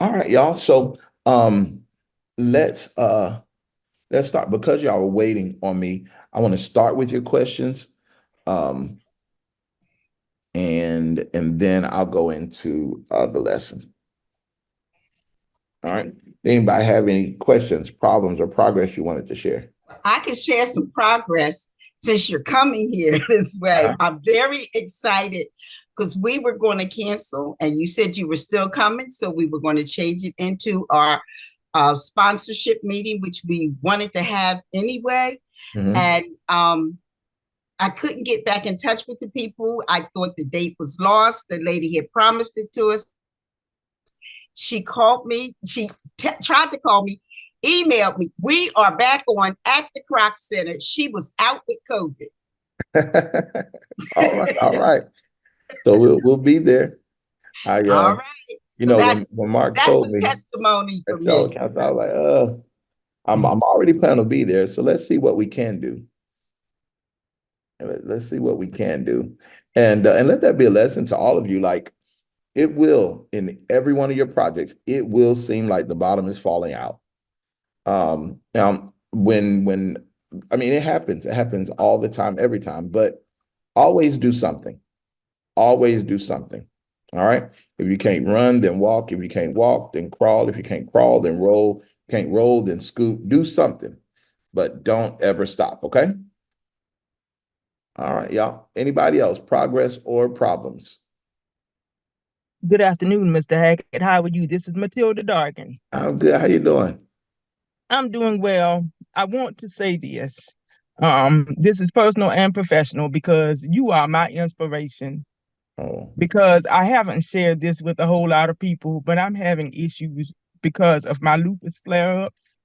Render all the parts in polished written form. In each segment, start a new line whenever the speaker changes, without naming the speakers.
All right, y'all. So let's uh let's start because y'all are waiting on me. I want to start with your questions. Um and then I'll go into the lesson. All right. Anybody have any questions, problems, or progress you wanted to share?
I can share some progress since you're coming here this way.
Uh,
I'm very excited because we were going to cancel and you said you were still coming. So we were going to change it into our sponsorship meeting, which we wanted to have anyway.
mhm.
And I couldn't get back in touch with the people. I thought the date was lost. The lady had promised it to us. She called me. She tried to call me, emailed me. We are back on at the Croc Center. She was out with COVID.
All right, all right. So we'll be there. I
All right.
you
So
know,
that's
when Mark
that's
told
the
me
testimony for
that y'all
me.
count, I was like, I'm already planning to be there. So let's see what we can do. Let's see what we can do. And let that be a lesson to all of you. Like it will in every one of your projects, it will seem like the bottom is falling out. When I mean it happens all the time, every time, but always do something. Always do something. All right. If you can't run, then walk. If you can't walk, then crawl. If you can't crawl, then roll. Can't roll, then scoot. Do something, but don't ever stop. Okay. All right, y'all. Anybody else? Progress or problems?
Good afternoon, Mr. Hackett. How are you? This is Matilda Dargan.
I'm good. How you doing?
I'm doing well. I want to say this. This is personal and professional because you are my inspiration.
Oh,
Because I haven't shared this with a whole lot of people, but I'm having issues because of my lupus flare-ups.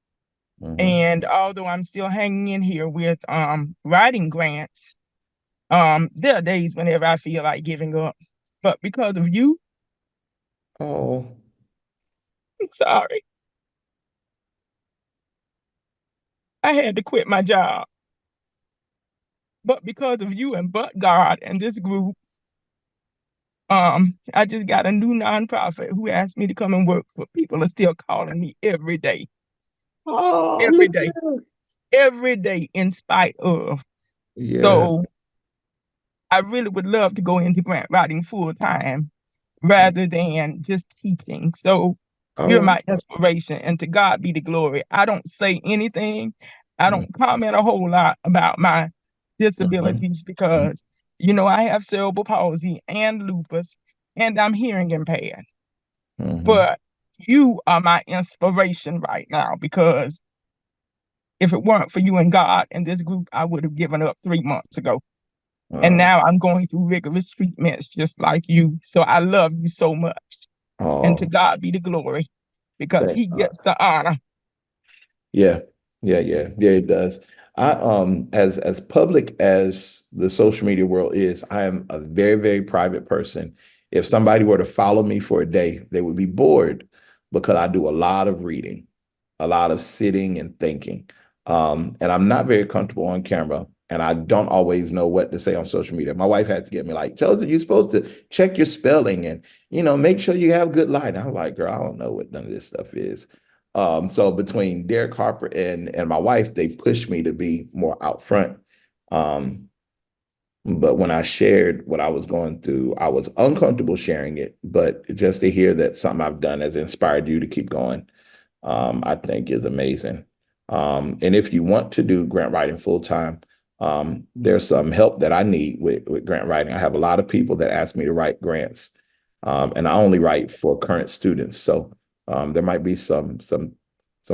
hmm.
And although I'm still hanging in here with writing grants, there are days whenever I feel like giving up. But because of you,
Oh,
I'm sorry. I had to quit my job. But because of you and but God and this group, I just got a new nonprofit who asked me to come and work for. People are still calling me
oh,
every
look at
day,
that.
every day, in spite of.
Yeah.
So I really would love to go into grant writing full time rather than just teaching. So
All
you're
right.
my inspiration, and to God be the glory. I don't say anything. I
Mm,
don't comment a whole lot about my
mhm,
disabilities because, I have cerebral palsy and lupus, and I'm hearing impaired.
mhm.
But you are my inspiration right now because if it weren't for you and God and this group, I would have given up 3 months ago. And
Oh,
now I'm going through rigorous treatments just like you. So I love you so much. And to
oh,
God be the glory because
thank
he
God.
gets the honor.
Yeah, yeah. It does. As public as the social media world is, I am a very, very private person. If somebody were to follow me for a day, they would be bored because I do a lot of reading, a lot of sitting and thinking. And I'm not very comfortable on camera, and I don't always know what to say on social media. My wife had to get me like, Joseph, you're supposed to check your spelling and make sure you have good lighting. I'm like, girl, I don't know what none of this stuff is. So between Derek Harper and my wife, they pushed me to be more out front. Um, but when I shared what I was going through, I was uncomfortable sharing it. But just to hear that something I've done has inspired you to keep going, I think is amazing. And if you want to do grant writing full time, there's some help that I need with grant writing. I have a lot of people that ask me to write grants, and I only write for current students. So there might be some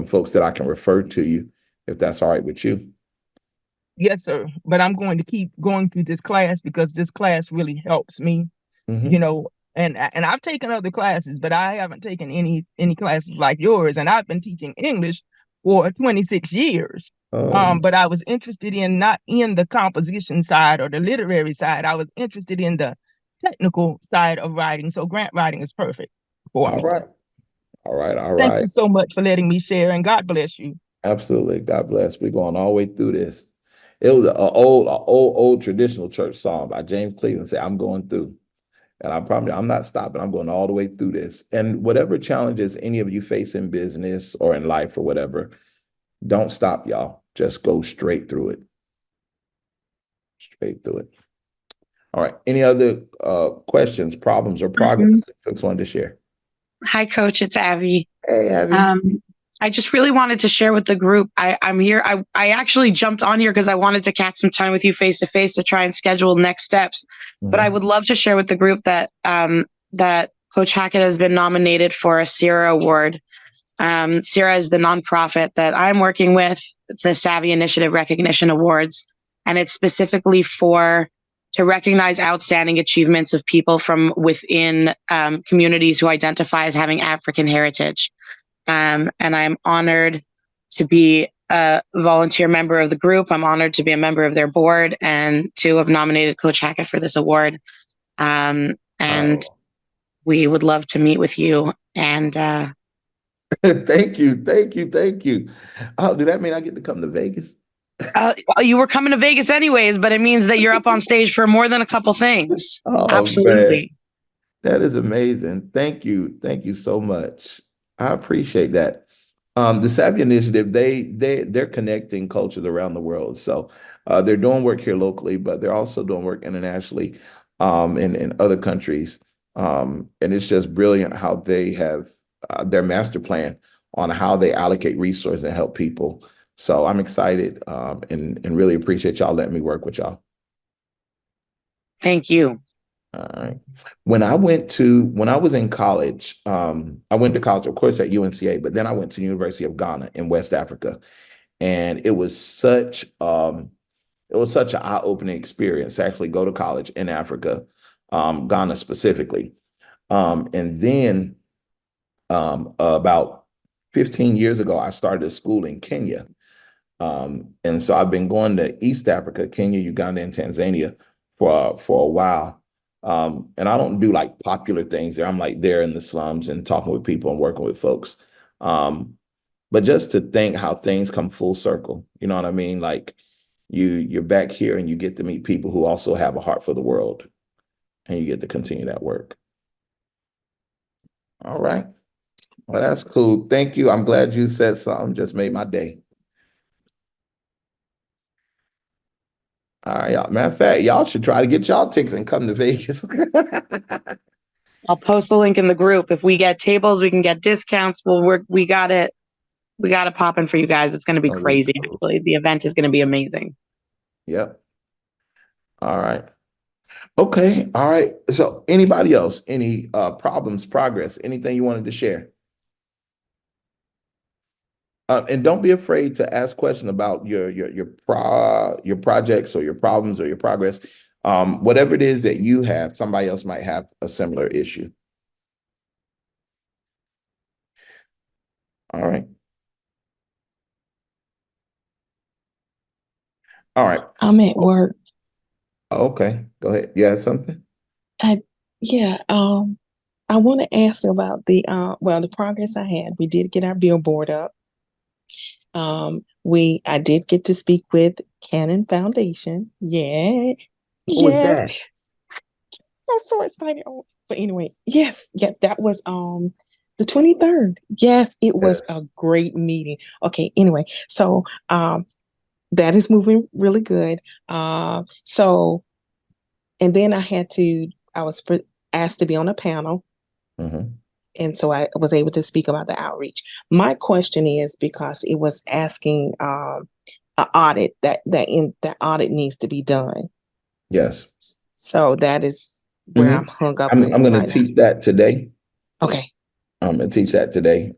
folks that I can refer to you if that's all right with you.
Yes, sir. But I'm going to keep going through this class because this class really helps me, you
Hmm.
know. And I've taken other classes, but I haven't taken any classes like yours. And I've been teaching English for 26 years.
Oh,
But I was interested in not in the composition side or the literary side. I was interested in the technical side of writing. So grant writing is perfect for
all
me.
right, all right, all
Thank
right.
you so much for letting me share, and God bless you.
Absolutely. God bless. We're going all the way through this. It was an old traditional church song by James Cleveland. Say, "I'm going through." And I promise you, I'm not stopping. I'm going all the way through this. And whatever challenges any of you face in business or in life or whatever, don't stop, y'all. Just go straight through it. Straight through it. All right. Any other questions, problems, or progress that folks wanted to share?
Hi, Coach. It's Abby.
Hey, Abby.
I just really wanted to share with the group. I'm here. I actually jumped on here because I wanted to catch some time with you face to face to try and schedule next steps. But I would love to share with the group that that Coach Hackett has been nominated for a Sierra Award. Sierra is the nonprofit that I'm working with, the Savvy Initiative Recognition Awards, and it's specifically to recognize outstanding achievements of people from within communities who identify as having African heritage. And I'm honored to be a volunteer member of the group. I'm honored to be a member of their board and to have nominated Coach Hackett for this award. And we would love to meet with you. And
thank you. Oh, do that mean I get to come to Vegas?
You were coming to Vegas anyways, but it means that you're up on stage for more than a couple things.
Oh,
absolutely.
Man. That is amazing. Thank you. Thank you so much. I appreciate that. The Savvy Initiative, they're connecting cultures around the world. So they're doing work here locally, but they're also doing work internationally in other countries. And it's just brilliant how they have their master plan on how they allocate resources and help people. So I'm excited and really appreciate y'all letting me work with y'all.
Thank you.
All right. When I was in college, I went to college, of course, at UNCA, but then I went to the University of Ghana in West Africa. And it was such an eye-opening experience to actually go to college in Africa, Ghana specifically. And then about 15 years ago, I started a school in Kenya. And so I've been going to East Africa, Kenya, Uganda, and Tanzania for a while. And I don't do like popular things there. I'm like there in the slums and talking with people and working with folks. But just to think how things come full circle, you know what I mean? Like you're back here and you get to meet people who also have a heart for the world and you get to continue that work. All right. Well, that's cool. Thank you. I'm glad you said something. Just made my day. All right, y'all. Matter of fact, y'all should try to get y'all tickets and come to Vegas.
I'll post the link in the group. If we get tables, we can get discounts. We got it. We got it popping for you guys. It's going to be crazy. Cool. Actually, the event is going to be amazing.
Yep. All right. Okay. All right. So anybody else, any problems, progress, anything you wanted to share? And don't be afraid to ask questions about your projects or your problems or your progress. Whatever it is that you have, somebody else might have a similar issue. All right. All right.
I'm at work.
Okay. Go ahead. You had something?
Yeah. I want to ask about the progress I had. We did get our billboard up. I did get to speak with Canon Foundation. Yeah.
Who was that?
I'm so excited. But anyway, yes, that was the 23rd. Yes, it was a great meeting. Okay, anyway, so that is moving really good. So and then I was asked to be on a panel.
Mm-hmm.
And so I was able to speak about the outreach. My question is, because it was asking an audit, that audit needs to be done.
Yes.
So that is where I'm hung up.
I'm going to teach that today.
Okay.
I'm going to teach that today.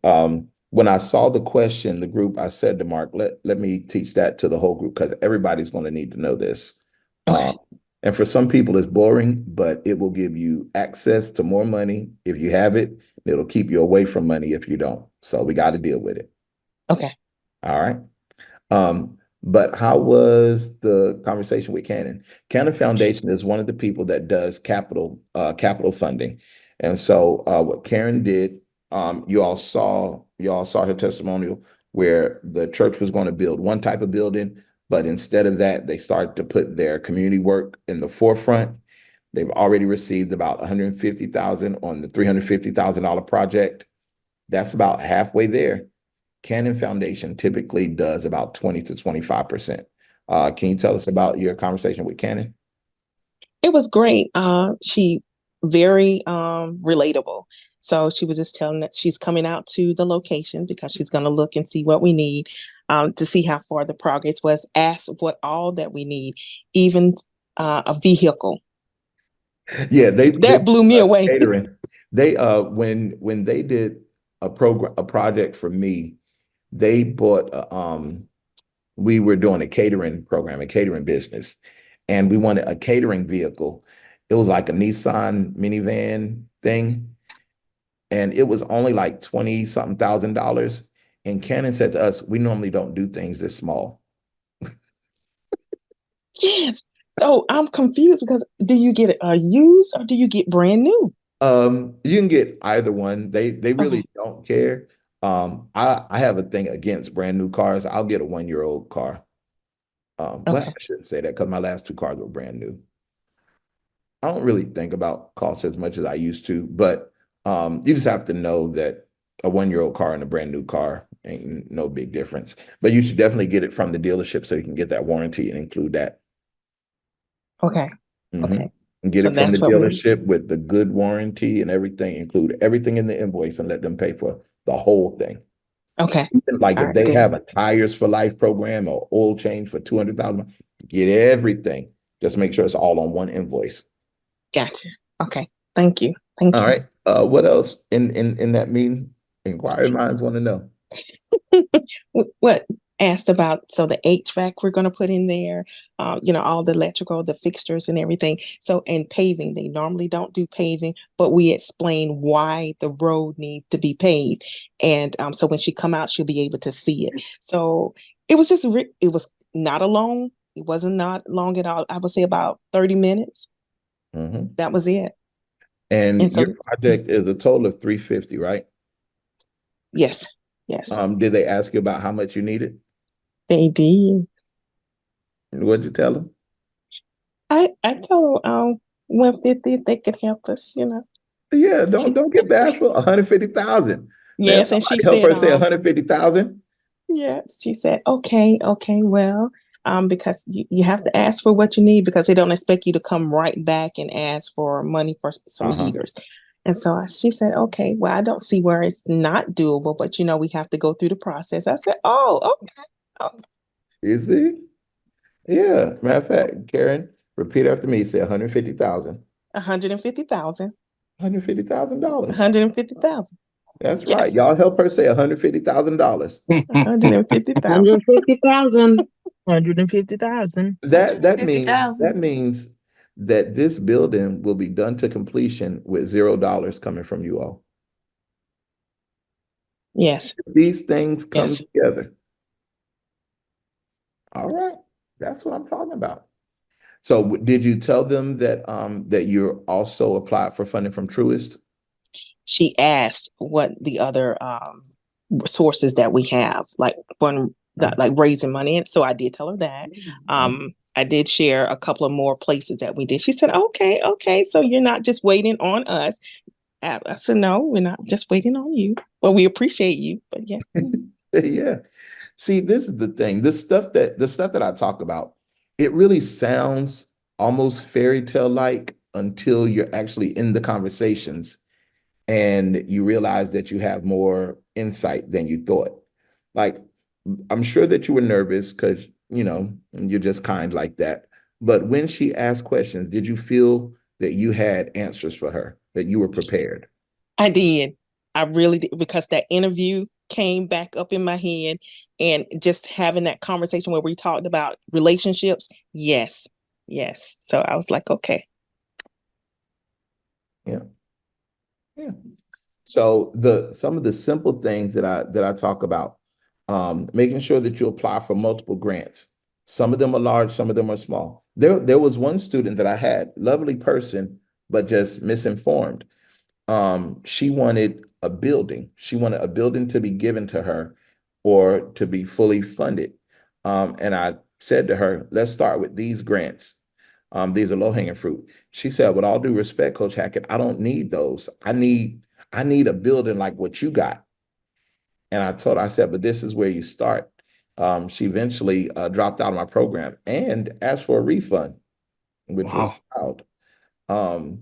When I saw the question, the group, I said to Mark, let me teach that to the whole group because everybody's going to need to know this.
Okay.
And for some people, it's boring, but it will give you access to more money if you have it. It'll keep you away from money if you don't. So we got to deal with it.
Okay.
All right. But how was the conversation with Canon? Canon Foundation is one of the people that does capital funding. And so what Karen did, you all saw her testimonial where the church was going to build one type of building, but instead of that, they started to put their community work in the forefront. They've already received about 150,000 on the $350,000 project. That's about halfway there. Canon Foundation typically does about 20 to 25%. Can you tell us about your conversation with Canon?
It was great. She very relatable. So she was just telling that she's coming out to the location because she's going to look and see what we need, to see how far the progress was, ask what all that we need, even a vehicle.
Yeah, they
That blew me away.
catering. They when they did a project for me, they bought we were doing a catering program, a catering business, and we wanted a catering vehicle. It was like a Nissan minivan thing, and it was only like 20 something $1,000. And Canon said to us, we normally don't do things this small.
Yes. So I'm confused because do you get a used or do you get brand new?
You can get either one. They really
Okay.
don't care. I have a thing against brand new cars. I'll get a 1-year-old car. Well,
Okay.
I shouldn't say that because my last 2 cars were brand new. I don't really think about cost as much as I used to, but you just have to know that a 1-year-old car and a brand new car ain't no big difference. But you should definitely get it from the dealership so you can get that warranty and include that.
Okay.
Mhm.
Okay.
And get
So
it from the
that's what we're
dealership with the good warranty and everything, include everything in the invoice and let them pay for the whole thing.
okay.
Like
All
if
right,
they
good.
have a tires for life program or oil change for 200,000, get everything. Just make sure it's all on one invoice.
Gotcha. Okay. Thank you. Thank
All
you.
right. What else in that meeting? Inquiry minds want to know.
What asked about, so the HVAC we're going to put in there, all the electrical, the fixtures and everything. So, and paving, they normally don't do paving, but we explain why the road needs to be paved. And so when she come out, she'll be able to see it. So it was just, it was not alone. It wasn't not long at all. I would say about 30 minutes.
Mhm.
That was it. And
And your
so,
project is a total of 350, right?
yes, yes,
Did they ask you about how much you needed?
they did.
What'd you tell them?
I told 150 if they could help us,
Yeah,
She,
don't get bashful. 150,000. Man,
yes, and she
somebody help
said,
her say 150,000.
yeah, she said, okay, well, because you have to ask for what you need because they don't expect you to come right back and ask for money for some
Uh-huh.
heaters. And so she said, okay, well, I don't see where it's not doable, but we have to go through the process. I said, oh, okay. Oh,
You see? Yeah. Matter of fact, Karen, repeat after me. Say 150,000.
150,000.
$150,000.
150,000.
That's right.
Yes.
Y'all help her say $150,000.
150,000.
150,000.
150,000.
That means that this building will be done to completion with $0 coming from you all.
Yes.
These things come
Yes.
together. All right. That's what I'm talking about. So did you tell them that that you're also applied for funding from Truist?
She asked what the other sources that we have, like like raising money. And so I did tell her that. I did share a couple of more places that we did. She said, okay, so you're not just waiting on us. I said, no, we're not just waiting on you. Well, we appreciate you, but yeah.
Yeah. See, this is the thing. The stuff that I talk about, it really sounds almost fairy tale like until you're actually in the conversations and you realize that you have more insight than you thought. Like, I'm sure that you were nervous because, you're just kind like that. But when she asked questions, did you feel that you had answers for her, that you were prepared?
I did. I really did, because that interview came back up in my head, and just having that conversation where we talked about relationships. Yes. Yes. So I was like, okay.
Yeah. Yeah. So some of the simple things that I talk about, making sure that you apply for multiple grants. Some of them are large, some of them are small. There was one student that I had, lovely person, but just misinformed. She wanted a building. She wanted a building to be given to her or to be fully funded. And I said to her, let's start with these grants. These are low-hanging fruit. She said, with all due respect, Coach Hackett, I don't need those. I need a building like what you got. And I told her, I said, but this is where you start. She eventually dropped out of my program and asked for a refund, which was
Wow.
wild.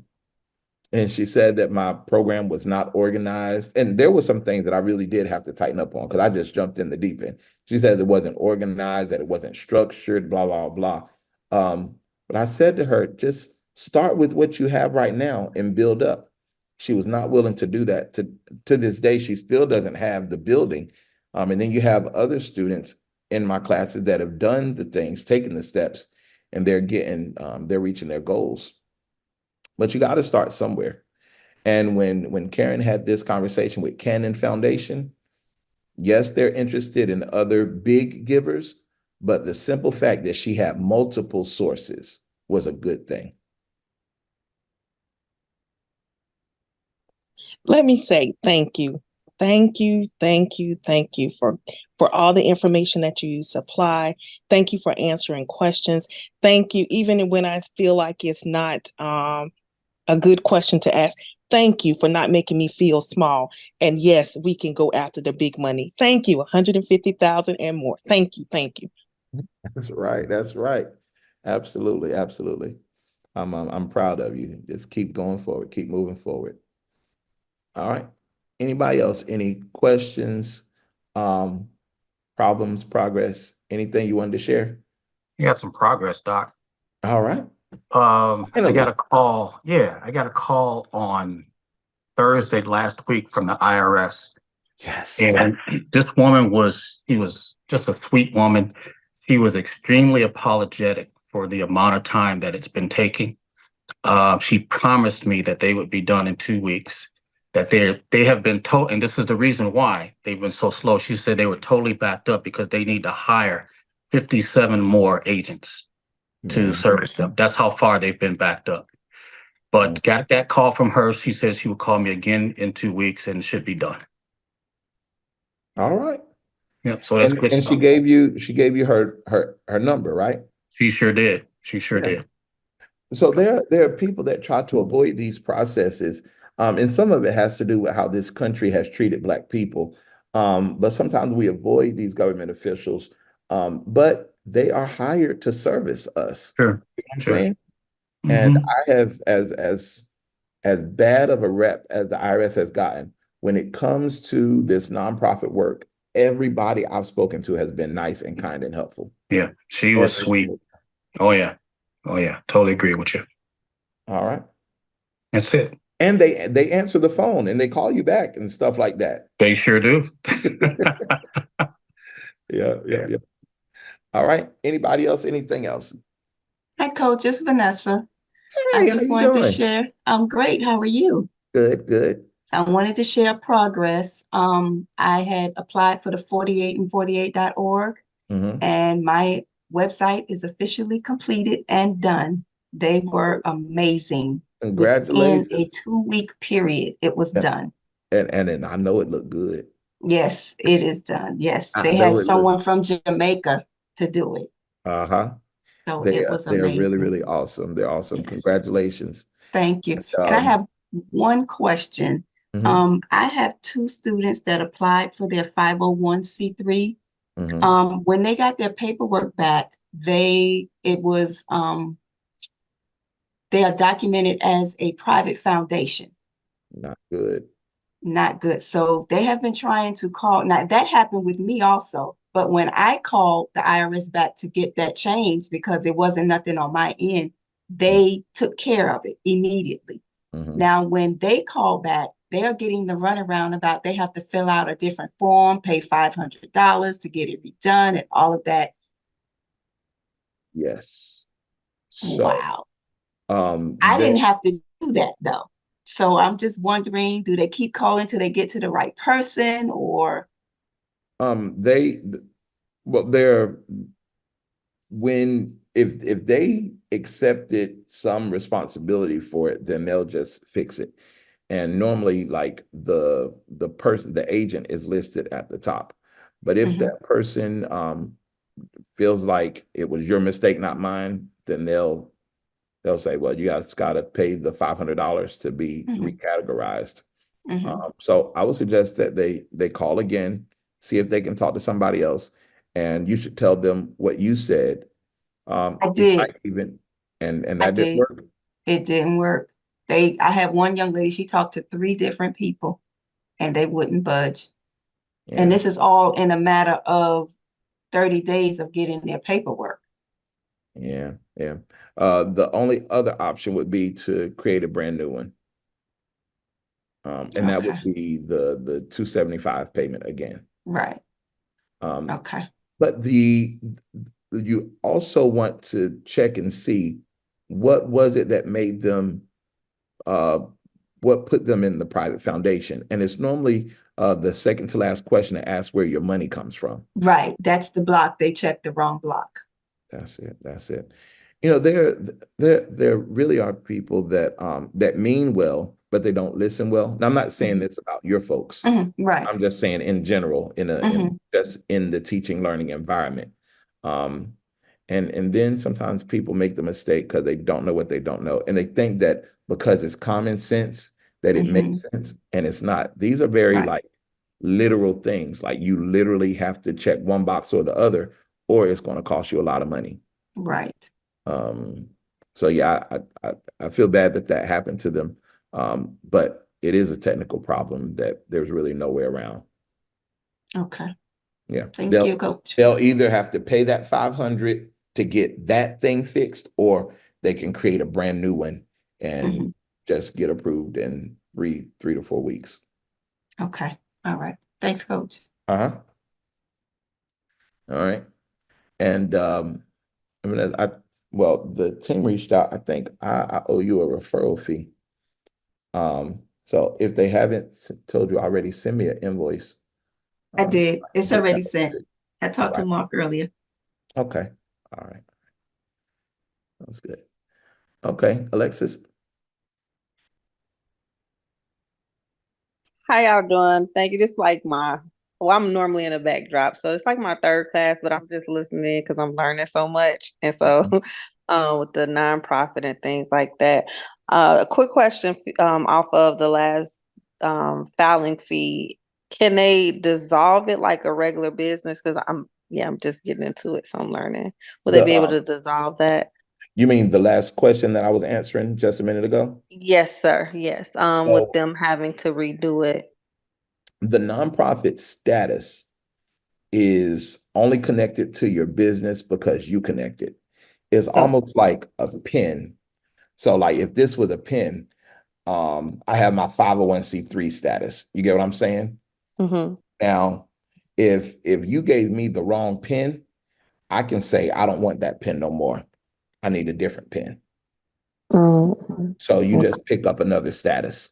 And she said that my program was not organized. And there were some things that I really did have to tighten up on because I just jumped in the deep end. She said it wasn't organized, that it wasn't structured, blah, blah, blah. But I said to her, just start with what you have right now and build up. She was not willing to do that. To this day, she still doesn't have the building. And then you have other students in my classes that have done the things, taken the steps, and they're reaching their goals. But you got to start somewhere. And when Karen had this conversation with Canon Foundation, yes, they're interested in other big givers, but the simple fact that she had multiple sources was a good thing.
Let me say thank you. Thank you, thank you, thank you for all the information that you supply. Thank you for answering questions. Thank you, even when I feel like it's not a good question to ask. Thank you for not making me feel small. And yes, we can go after the big money. Thank you, 150,000 and more. Thank you, thank you.
That's right. That's right. Absolutely, absolutely. I'm proud of you. Just keep going forward. Keep moving forward. All right. Anybody else? Any questions, problems, progress, anything you wanted to share?
You had some progress, Doc.
All right.
I got a call. Yeah, I got a call on Thursday last week from the IRS.
Yes.
And this woman she was just a sweet woman. She was extremely apologetic for the amount of time that it's been taking. She promised me that they would be done in 2 weeks, that they have been told, and this is the reason why they've been so slow. She said they were totally backed up because they need to hire 57 more agents to service them. That's how far they've been backed up. But got that call from her. She says she will call me again in 2 weeks and it should be done.
All right.
Yep. So that's good
And
stuff.
she gave you her number, right?
She sure did. She sure did.
So there are people that try to avoid these processes. And some of it has to do with how this country has treated Black people. But sometimes we avoid these government officials, but they are hired to service us.
Sure.
You know what I'm
Sure.
saying? And I have as bad of a rep as the IRS has gotten when it comes to this nonprofit work. Everybody I've spoken to has been nice and kind and helpful.
Yeah, she was sweet. Oh yeah. Oh yeah. Totally agree with you.
All right.
That's it.
And they answer the phone and they call you back and stuff like that.
They sure do.
Yeah. All right. Anybody else? Anything else?
Hi, Coach. It's Vanessa.
Hey,
I
how
just
you
wanted to
doing?
share. I'm great. How are you?
Good.
I wanted to share progress. I had applied for the 48and48.org, and my website is officially completed and done. They were amazing.
Congratulations.
Within a 2-week period, it was done.
And I know it looked good.
Yes, it is done. Yes,
I
they
know
had
it
someone from Jamaica to do it. So it was
They're really,
amazing.
really awesome. They're awesome.
Yes.
Congratulations.
Thank you. And I have one question. I have 2 students that applied for their 501c3. When they got their paperwork back, they are documented as a private foundation.
Not good.
Not good. So they have been trying to call. Now that happened with me also. But when I called the IRS back to get that changed because it wasn't nothing on my end, they took care of it immediately. Now, when they call back, they are getting the runaround about they have to fill out a different form, pay $500 to get it redone and all of that.
Yes. So,
wow. I didn't have to do that though. So I'm just wondering, do they keep calling till they get to the right person or?
If they accepted some responsibility for it, then they'll just fix it. And normally, like the person, the agent is listed at the top. But if that person feels like it was your mistake, not mine, then they'll they'll say, well, you guys got to pay the $500 to be recategorized. So I would suggest that they call again, see if they can talk to somebody else, and you should tell them what you said.
I
You
did.
might even, and
I
that didn't
did.
work.
It didn't work. I have one young lady, she talked to 3 different people and they wouldn't budge. And
Yeah,
this is all in a matter of 30 days of getting their paperwork.
yeah, yeah. The only other option would be to create a brand new one. And that
Okay.
would be the 275 payment again.
Right.
Um,
Okay.
but you also want to check and see what was it that made them what put them in the private foundation. And it's normally the second to last question to ask where your money comes from.
Right. That's the block. They checked the wrong block.
That's it. That's it. You know, there really are people that that mean well, but they don't listen well. Now, I'm not saying it's about your folks.
Right.
I'm just saying in general, just in the teaching learning environment. Um, and then sometimes people make the mistake because they don't know what they don't know, and they think that because it's common sense that it makes sense, and it's not. These are very
Right.
like literal things. Like you literally have to check one box or the other, or it's going to cost you a lot of money.
Right.
So yeah, I feel bad that that happened to them, but it is a technical problem that there's really no way around.
Okay.
Yeah,
Thank you, Coach.
they'll either have to pay that 500 to get that thing fixed, or they can create a brand new one and just get approved in 3 to 4 weeks.
Okay. All right. Thanks, Coach.
Uh-huh. All right. And I mean, well, the team reached out. I think I owe you a referral fee. So if they haven't told you already, send me an invoice.
I did. It's
Get
already
that
sent.
started.
I talked to
Right.
Mark earlier.
Okay. All right. That's good. Okay, Alexis.
How y'all doing? Thank you. This is like well, I'm normally in a backdrop, so it's like my 3rd class, but I'm just listening because I'm learning so much. And so, with the nonprofit and things like that. A quick question, off of the last filing fee. Can they dissolve it like a regular business? Because I'm just getting into it, so I'm learning. Will they be able to dissolve that?
You mean the last question that I was answering just a minute ago?
Yes, sir. Yes.
So
With them having to redo it.
the nonprofit status is only connected to your business because you connected. It's almost like a pin. So like if this was a pin, I have my 501c3 status. You get what I'm saying? Now, if you gave me the wrong pin, I can say I don't want that pin no more. I need a different pin. So you just pick up another status.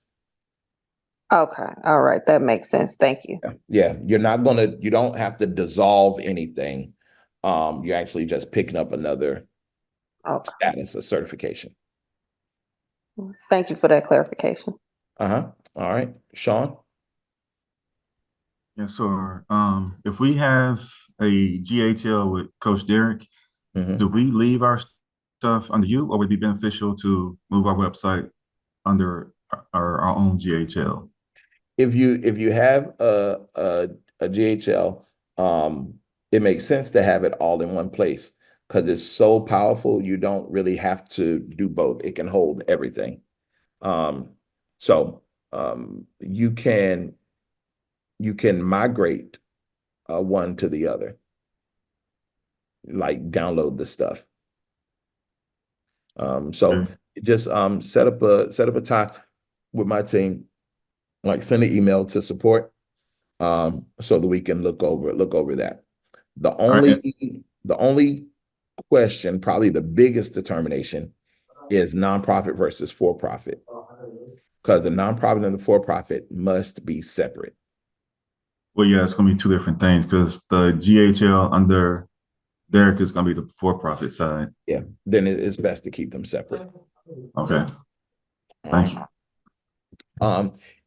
Okay. All right. That makes sense. Thank you.
Yeah. You don't have to dissolve anything. You're actually just picking up another status of certification.
Thank you for that clarification.
All right. Sean?
Yes, sir. If we have a GHL with Coach Derek, do we leave our stuff under you, or would it be beneficial to move our website under our own GHL?
If you have a GHL, it makes sense to have it all in one place because it's so powerful. You don't really have to do both. It can hold everything. So you can migrate one to the other, like download the stuff. So just set up a time with my team, like send an email to support, so that we can look over that. The only question, probably the biggest determination, is nonprofit versus for-profit, because the nonprofit and the for-profit must be separate.
Well, yeah, it's going to be 2 different things because the GHL under Derek is going to be the for-profit side.
Yeah, then it's best to keep them separate.
Okay. Thank you.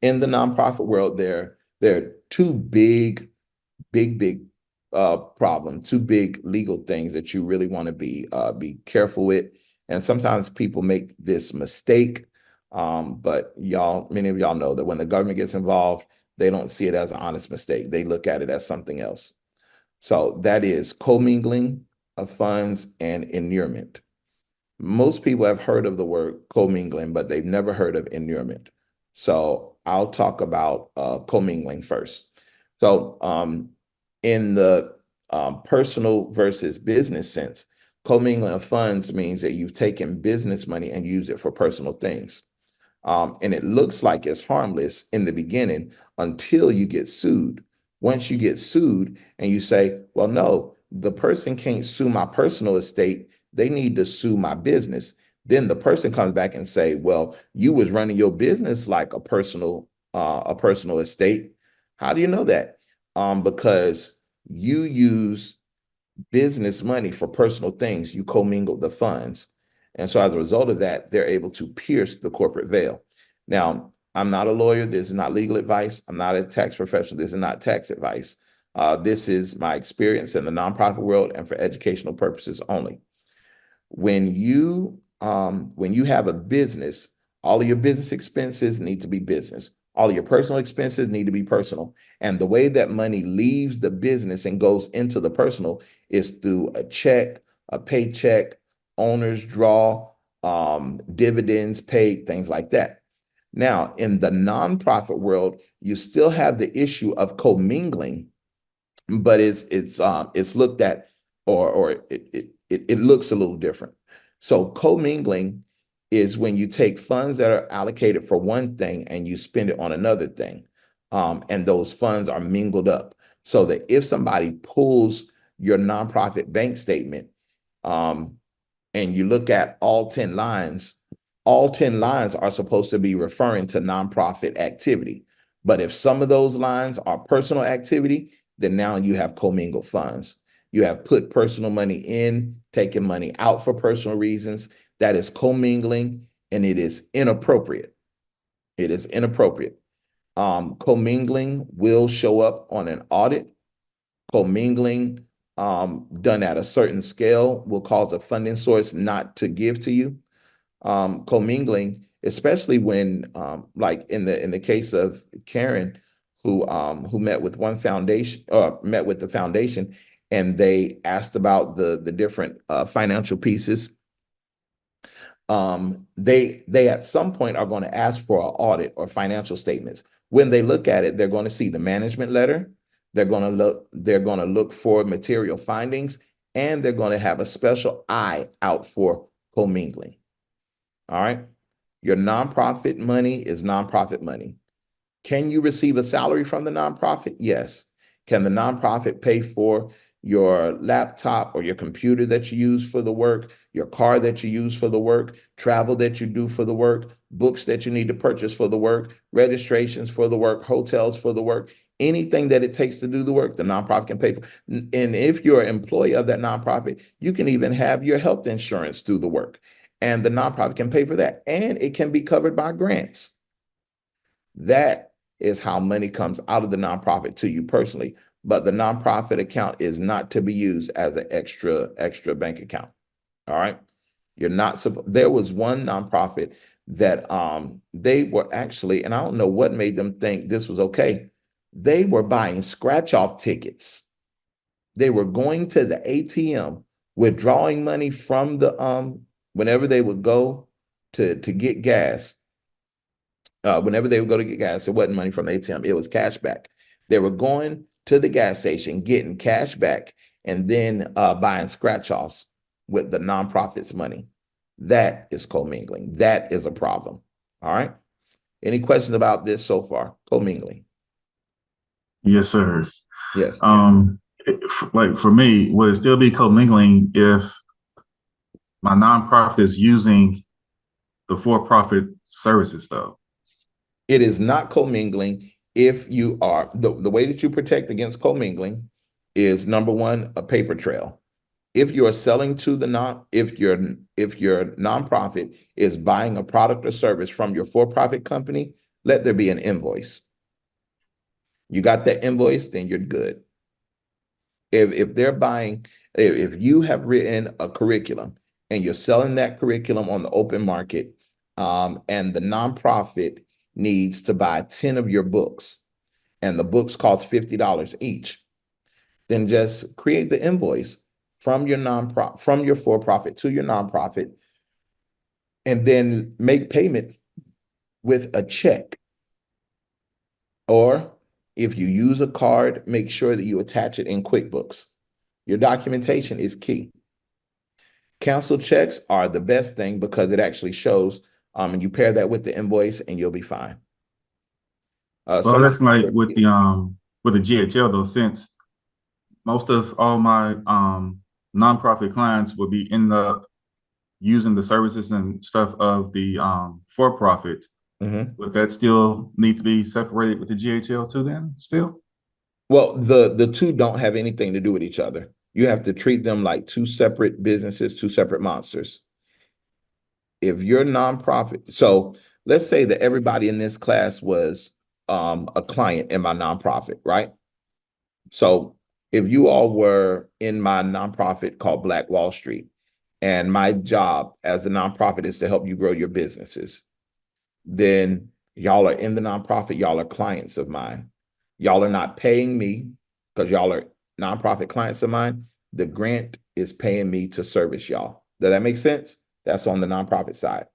In the nonprofit world, there are 2 big problems, 2 big legal things that you really want to be careful with. And sometimes people make this mistake, but many of y'all know that when the government gets involved, they don't see it as an honest mistake. They look at it as something else. So that is commingling of funds and inurement. Most people have heard of the word commingling, but they've never heard of inurement. So I'll talk about commingling first. So in the personal versus business sense, commingling of funds means that you've taken business money and used it for personal things. And it looks like it's harmless in the beginning until you get sued. Once you get sued and you say, well, no, the person can't sue my personal estate, they need to sue my business. Then the person comes back and say, well, you was running your business like a personal estate. How do you know that? Because you use business money for personal things, you commingle the funds. And so as a result of that, they're able to pierce the corporate veil. Now, I'm not a lawyer. This is not legal advice. I'm not a tax professional. This is not tax advice. This is my experience in the nonprofit world and for educational purposes only. When you have a business, all of your business expenses need to be business. All of your personal expenses need to be personal. And the way that money leaves the business and goes into the personal is through a check, a paycheck, owner's draw, dividends paid, things like that. Now, in the nonprofit world, you still have the issue of commingling, but it's looked at or it looks a little different. So commingling is when you take funds that are allocated for one thing and you spend it on another thing, and those funds are mingled up. So that if somebody pulls your nonprofit bank statement, and you look at all 10 lines are supposed to be referring to nonprofit activity. But if some of those lines are personal activity, then now you have commingled funds. You have put personal money in, taken money out for personal reasons. That is commingling, and it is inappropriate. It is inappropriate. Commingling will show up on an audit. Commingling done at a certain scale will cause a funding source not to give to you. Commingling, especially when, like in the case of Karen, who met with one foundation or met with the foundation, and they asked about the different financial pieces. They at some point are going to ask for an audit or financial statements. When they look at it, they're going to see the management letter. They're going to look for material findings, and they're going to have a special eye out for commingling. All right. Your nonprofit money is nonprofit money. Can you receive a salary from the nonprofit? Yes. Can the nonprofit pay for your laptop or your computer that you use for the work, your car that you use for the work, travel that you do for the work, books that you need to purchase for the work, registrations for the work, hotels for the work, anything that it takes to do the work, the nonprofit can pay for. And if you're an employee of that nonprofit, you can even have your health insurance through the work, and the nonprofit can pay for that, and it can be covered by grants. That is how money comes out of the nonprofit to you personally, but the nonprofit account is not to be used as an extra bank account. All right. You're not there was one nonprofit that they were actually, and I don't know what made them think this was okay. They were buying scratch-off tickets. They were going to the ATM, withdrawing money from the whenever they would go to get gas. Whenever they would go to get gas, it wasn't money from the ATM, it was cash back. They were going to the gas station, getting cash back, and then buying scratch-offs with the nonprofit's money. That is commingling. That is a problem. All right. Any questions about this so far? Commingling.
Yes, sir.
Yes.
Like for me, would it still be commingling if my nonprofit is using the for-profit services though?
It is not commingling if you are, the way that you protect against commingling is, number one, a paper trail. If you're selling to if your nonprofit is buying a product or service from your for-profit company, let there be an invoice. You got that invoice, then you're good. If they're buying, if you have written a curriculum and you're selling that curriculum on the open market, and the nonprofit needs to buy 10 of your books, and the books cost $50 each, then just create the invoice from your for-profit to your nonprofit, and then make payment with a check. Or if you use a card, make sure that you attach it in QuickBooks. Your documentation is key. Cancel checks are the best thing because it actually shows, and you pair that with the invoice and you'll be fine.
Well, that's like with the GHL though, since most of all my nonprofit clients will be in the using the services and stuff of the for-profit. Would that still need to be separated with the GHL too then still?
Well, the two don't have anything to do with each other. You have to treat them like two separate businesses, two separate monsters. If you're nonprofit, so let's say that everybody in this class was a client in my nonprofit, right? So if you all were in my nonprofit called Black Wall Street, and my job as a nonprofit is to help you grow your businesses, then y'all are in the nonprofit, y'all are clients of mine. Y'all are not paying me because y'all are nonprofit clients of mine. The grant is paying me to service y'all. Does that make sense? That's on the nonprofit side.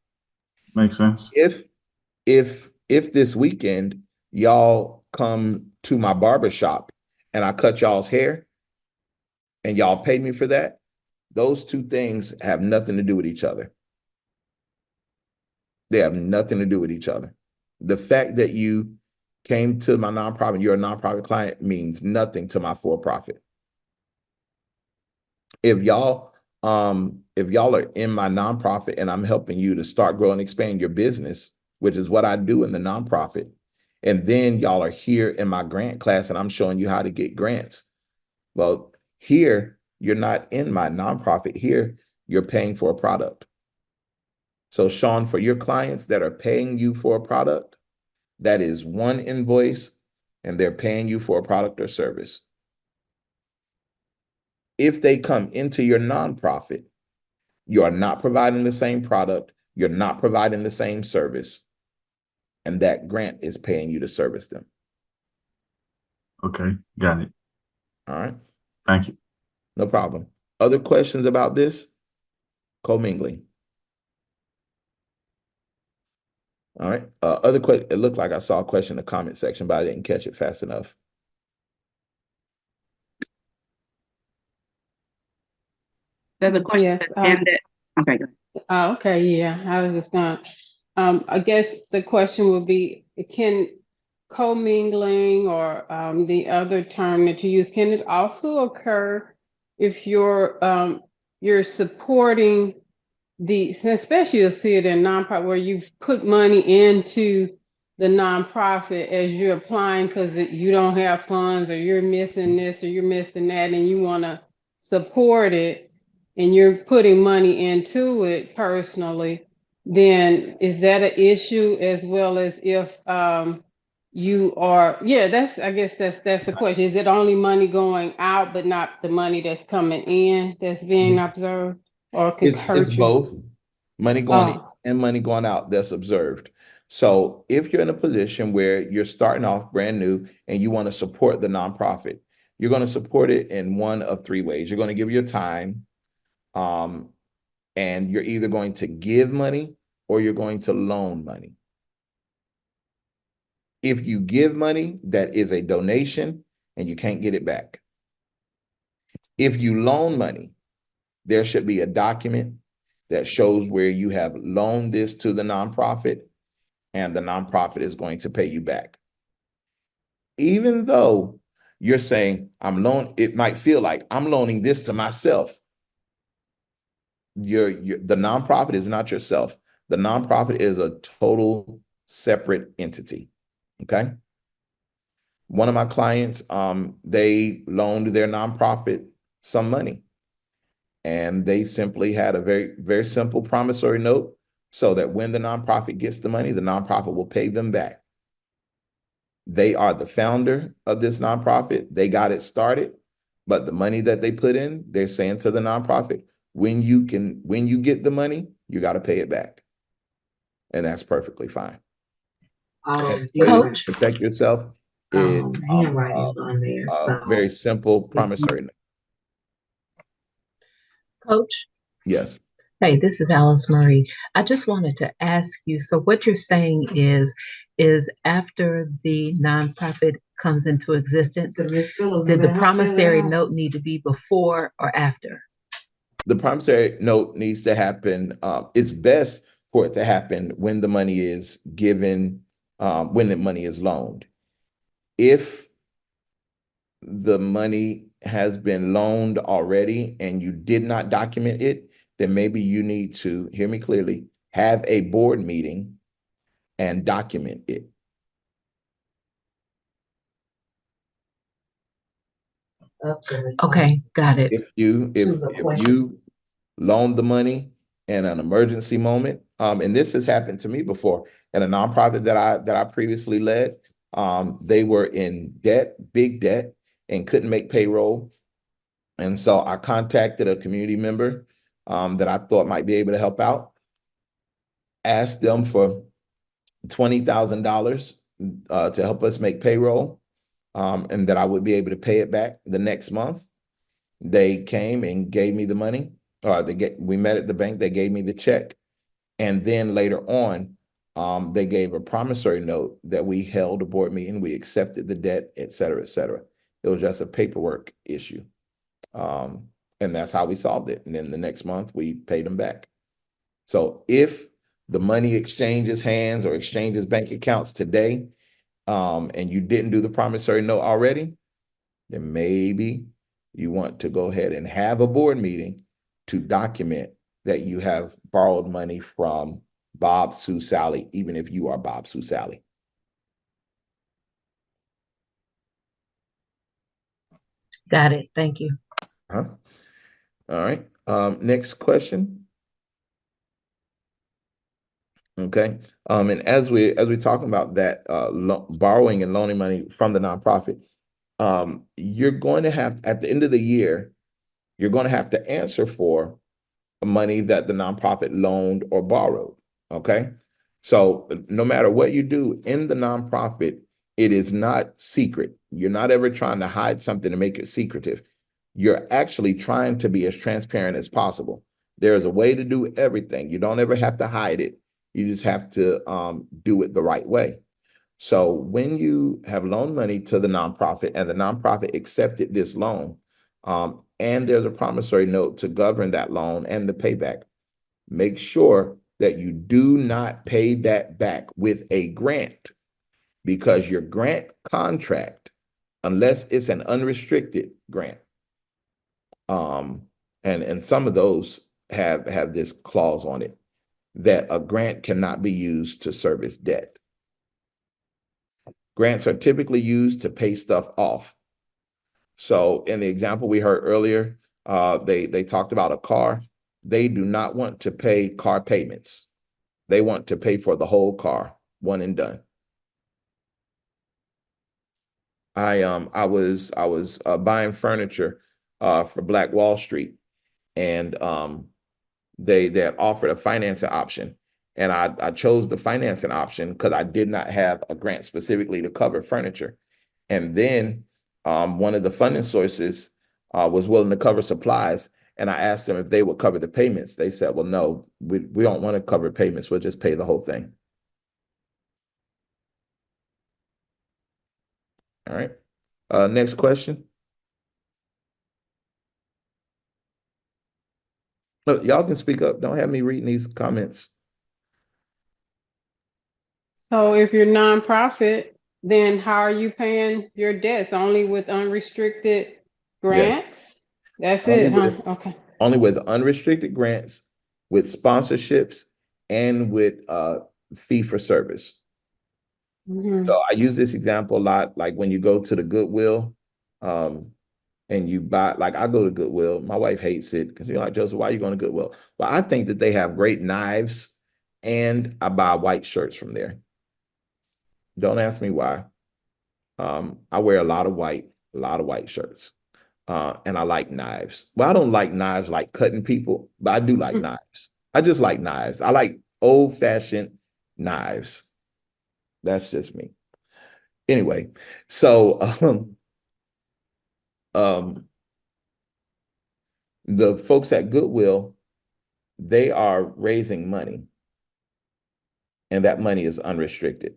Makes sense.
If this weekend y'all come to my barber shop and I cut y'all's hair and y'all pay me for that, those two things have nothing to do with each other. They have nothing to do with each other. The fact that you came to my nonprofit, you're a nonprofit client, means nothing to my for-profit. If y'all are in my nonprofit and I'm helping you to start, grow, and expand your business, which is what I do in the nonprofit, and then y'all are here in my grant class and I'm showing you how to get grants. Well, here, you're not in my nonprofit. Here, you're paying for a product. So Sean, for your clients that are paying you for a product, that is one invoice and they're paying you for a product or service. If they come into your nonprofit, you are not providing the same product, you're not providing the same service, and that grant is paying you to service them.
Okay, got it.
All right.
Thank you.
No problem. Other questions about this? Commingling. All right. Other question. It looked like I saw a question in the comment section, but I didn't catch it fast enough.
There's a question.
Yes.
Okay, go ahead.
Okay, yeah. I was just gonna, I guess the question would be, can commingling or the other term that you use, can it also occur if you're supporting especially you'll see it in nonprofit where you've put money into the nonprofit as you're applying because you don't have funds or you're missing this or you're missing that and you want to support it and you're putting money into it personally, then is that an issue as well as if you are, I guess that's the question. Is it only money going out but not the money that's coming in that's being observed? Or could hurt
It's
you?
both money going in and money going out that's observed. So if you're in a position where you're starting off brand new and you want to support the nonprofit, you're going to support it in one of three ways. You're going to give your time, and you're either going to give money or you're going to loan money. If you give money, that is a donation and you can't get it back. If you loan money, there should be a document that shows where you have loaned this to the nonprofit and the nonprofit is going to pay you back. Even though you're saying it might feel like I'm loaning this to myself. The nonprofit is not yourself. The nonprofit is a total separate entity. Okay. One of my clients, they loaned their nonprofit some money. And they simply had a very, very simple promissory note so that when the nonprofit gets the money, the nonprofit will pay them back. They are the founder of this nonprofit. They got it started, but the money that they put in, they're saying to the nonprofit, when you get the money, you got to pay it back. And that's perfectly fine.
Coach,
Protect yourself is
handwriting's on there. So
very simple promissory note.
Coach,
Yes.
hey, this is Alice Marie. I just wanted to ask you, so what you're saying is after the nonprofit comes into existence, did the promissory note need to be before or after?
The promissory note needs to happen. It's best for it to happen when the money is given, when the money is loaned. If the money has been loaned already and you did not document it, then maybe you need to, hear me clearly, have a board meeting and document it.
Okay, got it.
If you loan the money in an emergency moment, and this has happened to me before in a nonprofit that I previously led, they were in debt, big debt, and couldn't make payroll. And so I contacted a community member that I thought might be able to help out, asked them for $20,000 to help us make payroll, and that I would be able to pay it back the next month. They came and gave me the money, or we met at the bank, they gave me the check. And then later on, they gave a promissory note that we held a board meeting, we accepted the debt, et cetera, et cetera. It was just a paperwork issue. And that's how we solved it. And then the next month we paid them back. So if the money exchanges hands or exchanges bank accounts today, and you didn't do the promissory note already, then maybe you want to go ahead and have a board meeting to document that you have borrowed money from Bob, Sue, Sally, even if you are Bob, Sue, Sally.
Got it. Thank you.
All right. Next question. Okay. And as we're talking about that, borrowing and loaning money from the nonprofit, you're going to have, at the end of the year, you're going to have to answer for money that the nonprofit loaned or borrowed. Okay. So no matter what you do in the nonprofit, it is not secret. You're not ever trying to hide something to make it secretive. You're actually trying to be as transparent as possible. There's a way to do everything. You don't ever have to hide it. You just have to do it the right way. So when you have loaned money to the nonprofit and the nonprofit accepted this loan, and there's a promissory note to govern that loan and the payback, make sure that you do not pay that back with a grant, because your grant contract, unless it's an unrestricted grant, and some of those have this clause on it, that a grant cannot be used to service debt. Grants are typically used to pay stuff off. So in the example we heard earlier, they talked about a car. They do not want to pay car payments. They want to pay for the whole car, one and done. I was buying furniture for Black Wall Street, and they had offered a financing option, and I chose the financing option because I did not have a grant specifically to cover furniture. And then one of the funding sources was willing to cover supplies, and I asked them if they would cover the payments. They said, well, no, we don't want to cover payments. We'll just pay the whole thing. All right. Next question. Look, y'all can speak up. Don't have me reading these comments.
So if you're nonprofit, then how are you paying your debts? Only with unrestricted grants?
Yes.
That's it, huh? Okay.
Only with unrestricted grants, with sponsorships, and with fee for service. So I use this example a lot, like when you go to the Goodwill, and you buy, like I go to Goodwill. My wife hates it because you're like, Joseph, why are you going to Goodwill? Well, I think that they have great knives, and I buy white shirts from there. Don't ask me why. I wear a lot of white shirts. and I like knives. Well, I don't like knives like cutting people, but I do like knives. I just like knives. I like old-fashioned knives. That's just me. Anyway, so the folks at Goodwill, they are raising money, and that money is unrestricted.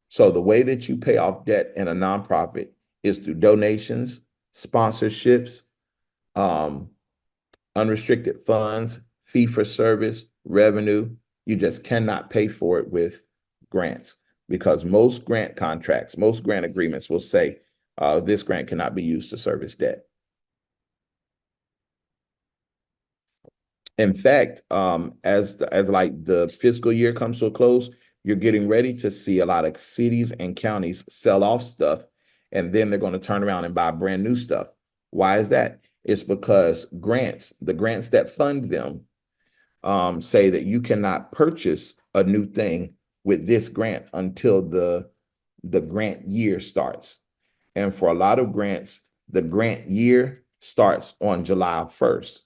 So the way that you pay off debt in a nonprofit is through donations, sponsorships, um, unrestricted funds, fee for service, revenue. You just cannot pay for it with grants, because most grant contracts, most grant agreements will say this grant cannot be used to service debt. In fact, as like the fiscal year comes to a close, you're getting ready to see a lot of cities and counties sell off stuff, and then they're going to turn around and buy brand new stuff. Why is that? It's because the grants that fund them, say that you cannot purchase a new thing with this grant until the grant year starts. And for a lot of grants, the grant year starts on July 1st.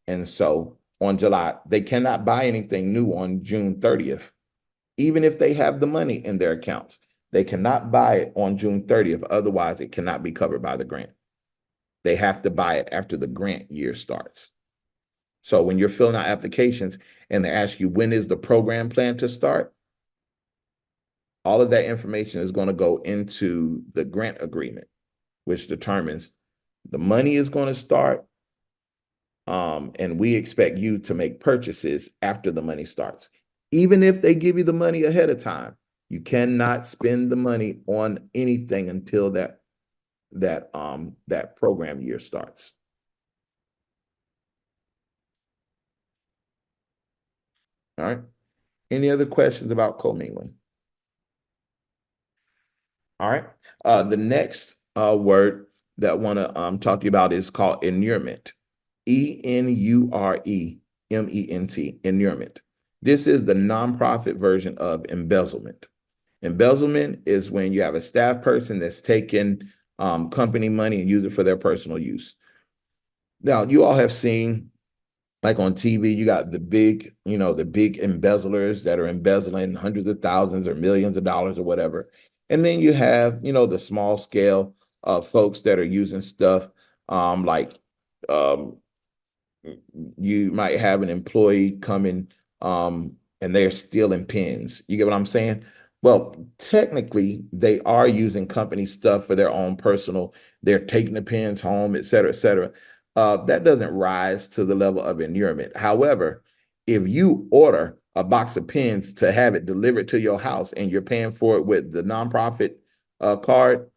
And so on July, they cannot buy anything new on June 30th. Even if they have the money in their accounts, they cannot buy it on June 30th. Otherwise, it cannot be covered by the grant. They have to buy it after the grant year starts. So when you're filling out applications and they ask you, when is the program plan to start? All of that information is going to go into the grant agreement, which determines the money is going to start. And we expect you to make purchases after the money starts. Even if they give you the money ahead of time, you cannot spend the money on anything until that program year starts. All right. Any other questions about commingling? All right. The next word that I want to talk to you about is called inurement. E-N-U-R-E-M-E-N-T, inurement. This is the nonprofit version of embezzlement. Embezzlement is when you have a staff person that's taking company money and use it for their personal use. Now, you all have seen, like on TV, you got the big embezzlers that are embezzling hundreds of thousands or millions of dollars or whatever. And then you have, the small scale folks that are using stuff like you might have an employee coming and they're stealing pens. You get what I'm saying? Well, technically, they are using company stuff for their own personal, they're taking the pens home, et cetera, et cetera. That doesn't rise to the level of inurement. However, if you order a box of pens to have it delivered to your house and you're paying for it with the nonprofit card,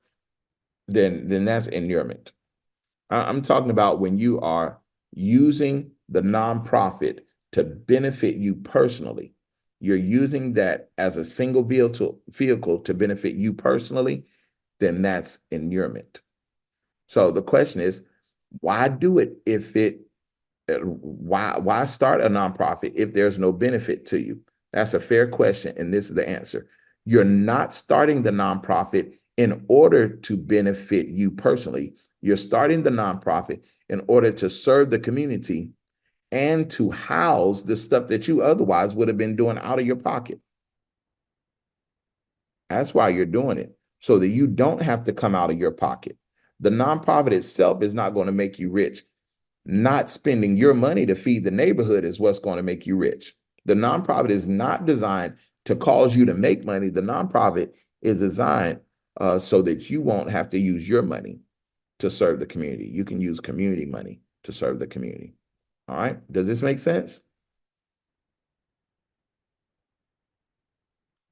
then that's inurement. I'm talking about when you are using the nonprofit to benefit you personally. You're using that as a single vehicle to benefit you personally, then that's inurement. So the question is, why do it why start a nonprofit if there's no benefit to you? That's a fair question, and this is the answer. You're not starting the nonprofit in order to benefit you personally. You're starting the nonprofit in order to serve the community and to house the stuff that you otherwise would have been doing out of your pocket. That's why you're doing it, so that you don't have to come out of your pocket. The nonprofit itself is not going to make you rich. Not spending your money to feed the neighborhood is what's going to make you rich. The nonprofit is not designed to cause you to make money. The nonprofit is designed so that you won't have to use your money to serve the community. You can use community money to serve the community. All right. Does this make sense?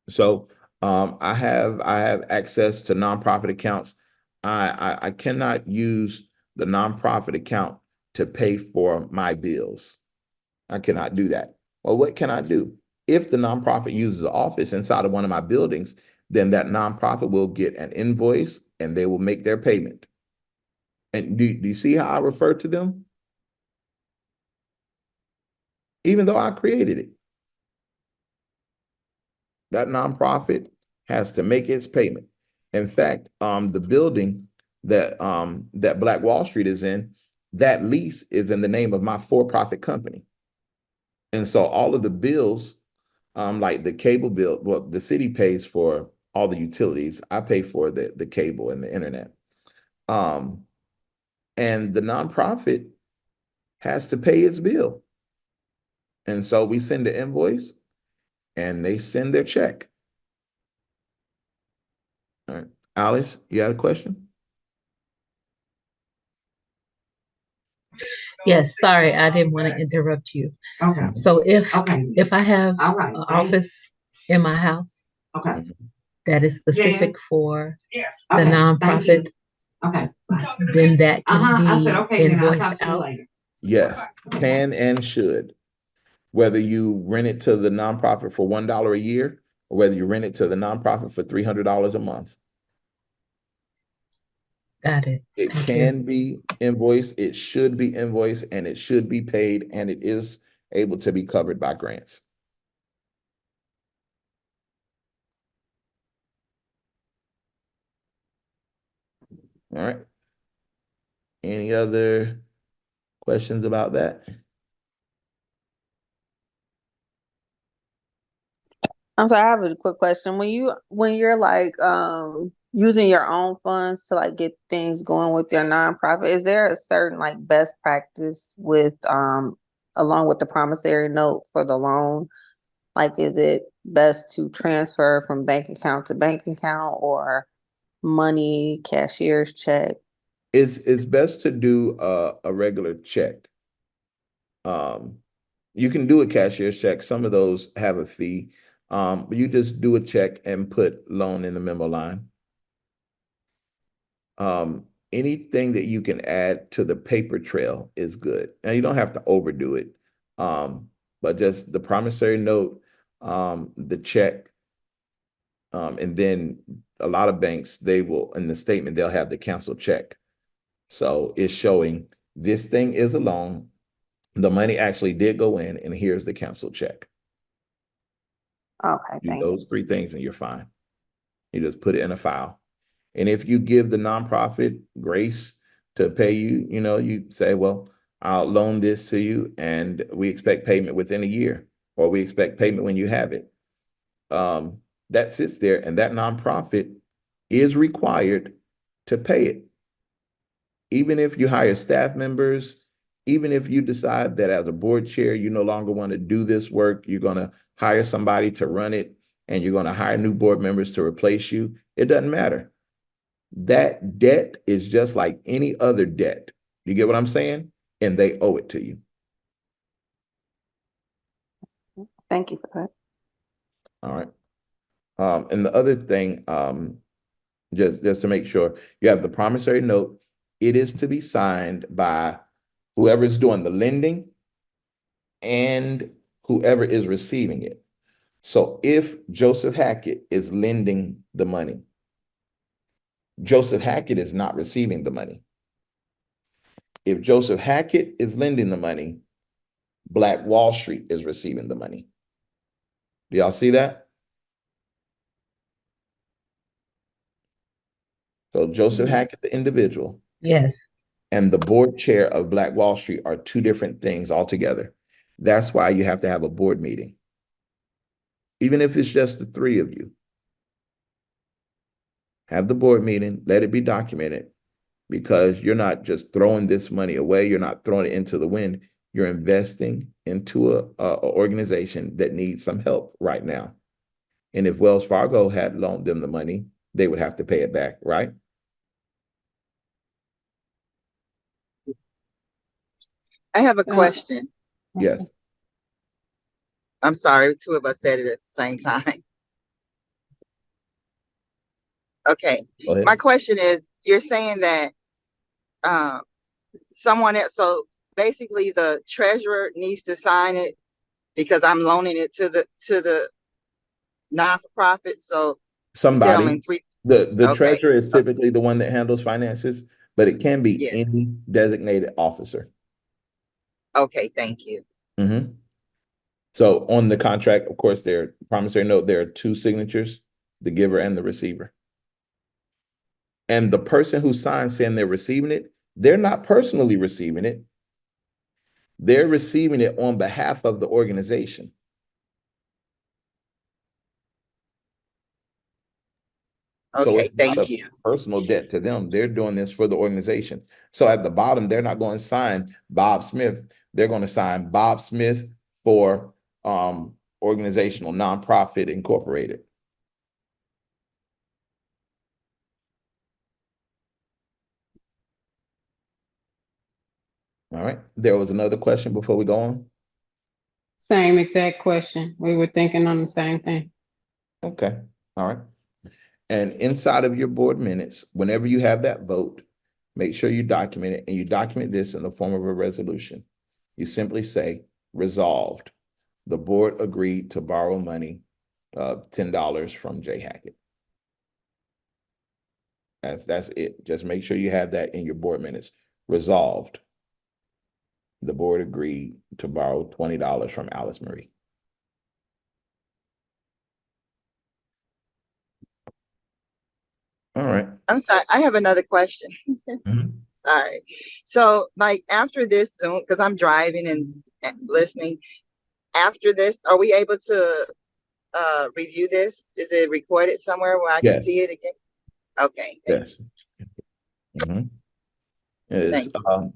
So I have access to nonprofit accounts. I cannot use the nonprofit account to pay for my bills. I cannot do that. Well, what can I do? If the nonprofit uses the office inside of one of my buildings, then that nonprofit will get an invoice and they will make their payment. And do you see how I refer to them? Even though I created it. That nonprofit has to make its payment. In fact, the building that Black Wall Street is in, that lease is in the name of my for-profit company. And so all of the bills, like the cable bill, well, the city pays for all the utilities. I pay for the cable and the internet. And the nonprofit has to pay its bill. And so we send the invoice and they send their check. All right. Alice, you got a question?
Yes, sorry, I didn't want to interrupt you.
Okay.
So if
Okay.
I have
All right.
an office in my house
Okay.
that is specific for the
Okay, thank
nonprofit,
Okay.
then that
I
can
said, okay,
be
then I'll
invoiced
talk to you
out.
later.
Yes, can and should. Whether you rent it to the nonprofit for $1 a year, or whether you rent it to the nonprofit for $300 a month.
Got it.
It
Thank
can
you.
be invoiced, it should be invoiced, and it should be paid, and it is able to be covered by grants. All right. Any other questions about that?
I'm sorry, I have a quick question. When you're like using your own funds to like get things going with your nonprofit, is there a certain like best practice with along with the promissory note for the loan? Like, is it best to transfer from bank account to bank account or money, cashier's check?
It's best to do a regular check. You can do a cashier's check. Some of those have a fee. But you just do a check and put loan in the memo line. Anything that you can add to the paper trail is good. Now you don't have to overdo it. But just the promissory note, the check, and then a lot of banks, they will, in the statement, they'll have the canceled check. So it's showing this thing is a loan. The money actually did go in, and here's the canceled check.
Okay,
Do
thank
those three things and you're fine. You just put it in a file. And if you give the nonprofit grace to pay you, you say, well, I'll loan this to you and we expect payment within a year, or we expect payment when you have it. That sits there, and that nonprofit is required to pay it. Even if you hire staff members, even if you decide that as a board chair, you no longer want to do this work, you're going to hire somebody to run it, and you're going to hire new board members to replace you, it doesn't matter. That debt is just like any other debt. You get what I'm saying? And they owe it to you.
Thank you for that.
All right. And the other thing, just to make sure, you have the promissory note. It is to be signed by whoever is doing the lending and whoever is receiving it. So if Joseph Hackett is lending the money, Joseph Hackett is not receiving the money. If Joseph Hackett is lending the money, Black Wall Street is receiving the money. Do y'all see that? So Joseph Hackett, the individual,
Yes.
and the board chair of Black Wall Street are two different things altogether. That's why you have to have a board meeting. Even if it's just the three of you. Have the board meeting, let it be documented, because you're not just throwing this money away. You're not throwing it into the wind. You're investing into a organization that needs some help right now. And if Wells Fargo had loaned them the money, they would have to pay it back, right?
I have a question.
Yes.
I'm sorry, two of us said it at the same time. Okay. My question is, you're saying that someone else, so basically the treasurer needs to sign it because I'm loaning it to the non-for-profit. So
Somebody, the
okay.
treasurer is typically the one that handles finances, but it can be
Yes.
any designated officer.
Okay, thank you.
Mm-hmm. So on the contract, of course, there promissory note, there are two signatures, the giver and the receiver. And the person who signed saying they're receiving it, they're not personally receiving it. They're receiving it on behalf of the organization. So
Okay,
it's not
thank
a
you.
personal debt to them. They're doing this for the organization. So at the bottom, they're not going to sign Bob Smith. They're going to sign Bob Smith for organizational nonprofit incorporated. All right. There was another question before we go on.
Same exact question. We were thinking on the same thing.
Okay. All right. And inside of your board minutes, whenever you have that vote, make sure you document it, and you document this in the form of a resolution. You simply say, resolved. The board agreed to borrow money, $10 from J. Hackett. That's it. Just make sure you have that in your board minutes. Resolved. The board agreed to borrow $20 from Alice Marie. All right.
I'm sorry, I have another question. Sorry. So like after this Zoom, because I'm driving and listening, after this, are we able to review this? Is it recorded somewhere where I can see
Yes.
it again? Okay.
Yes. It is.
Thank you.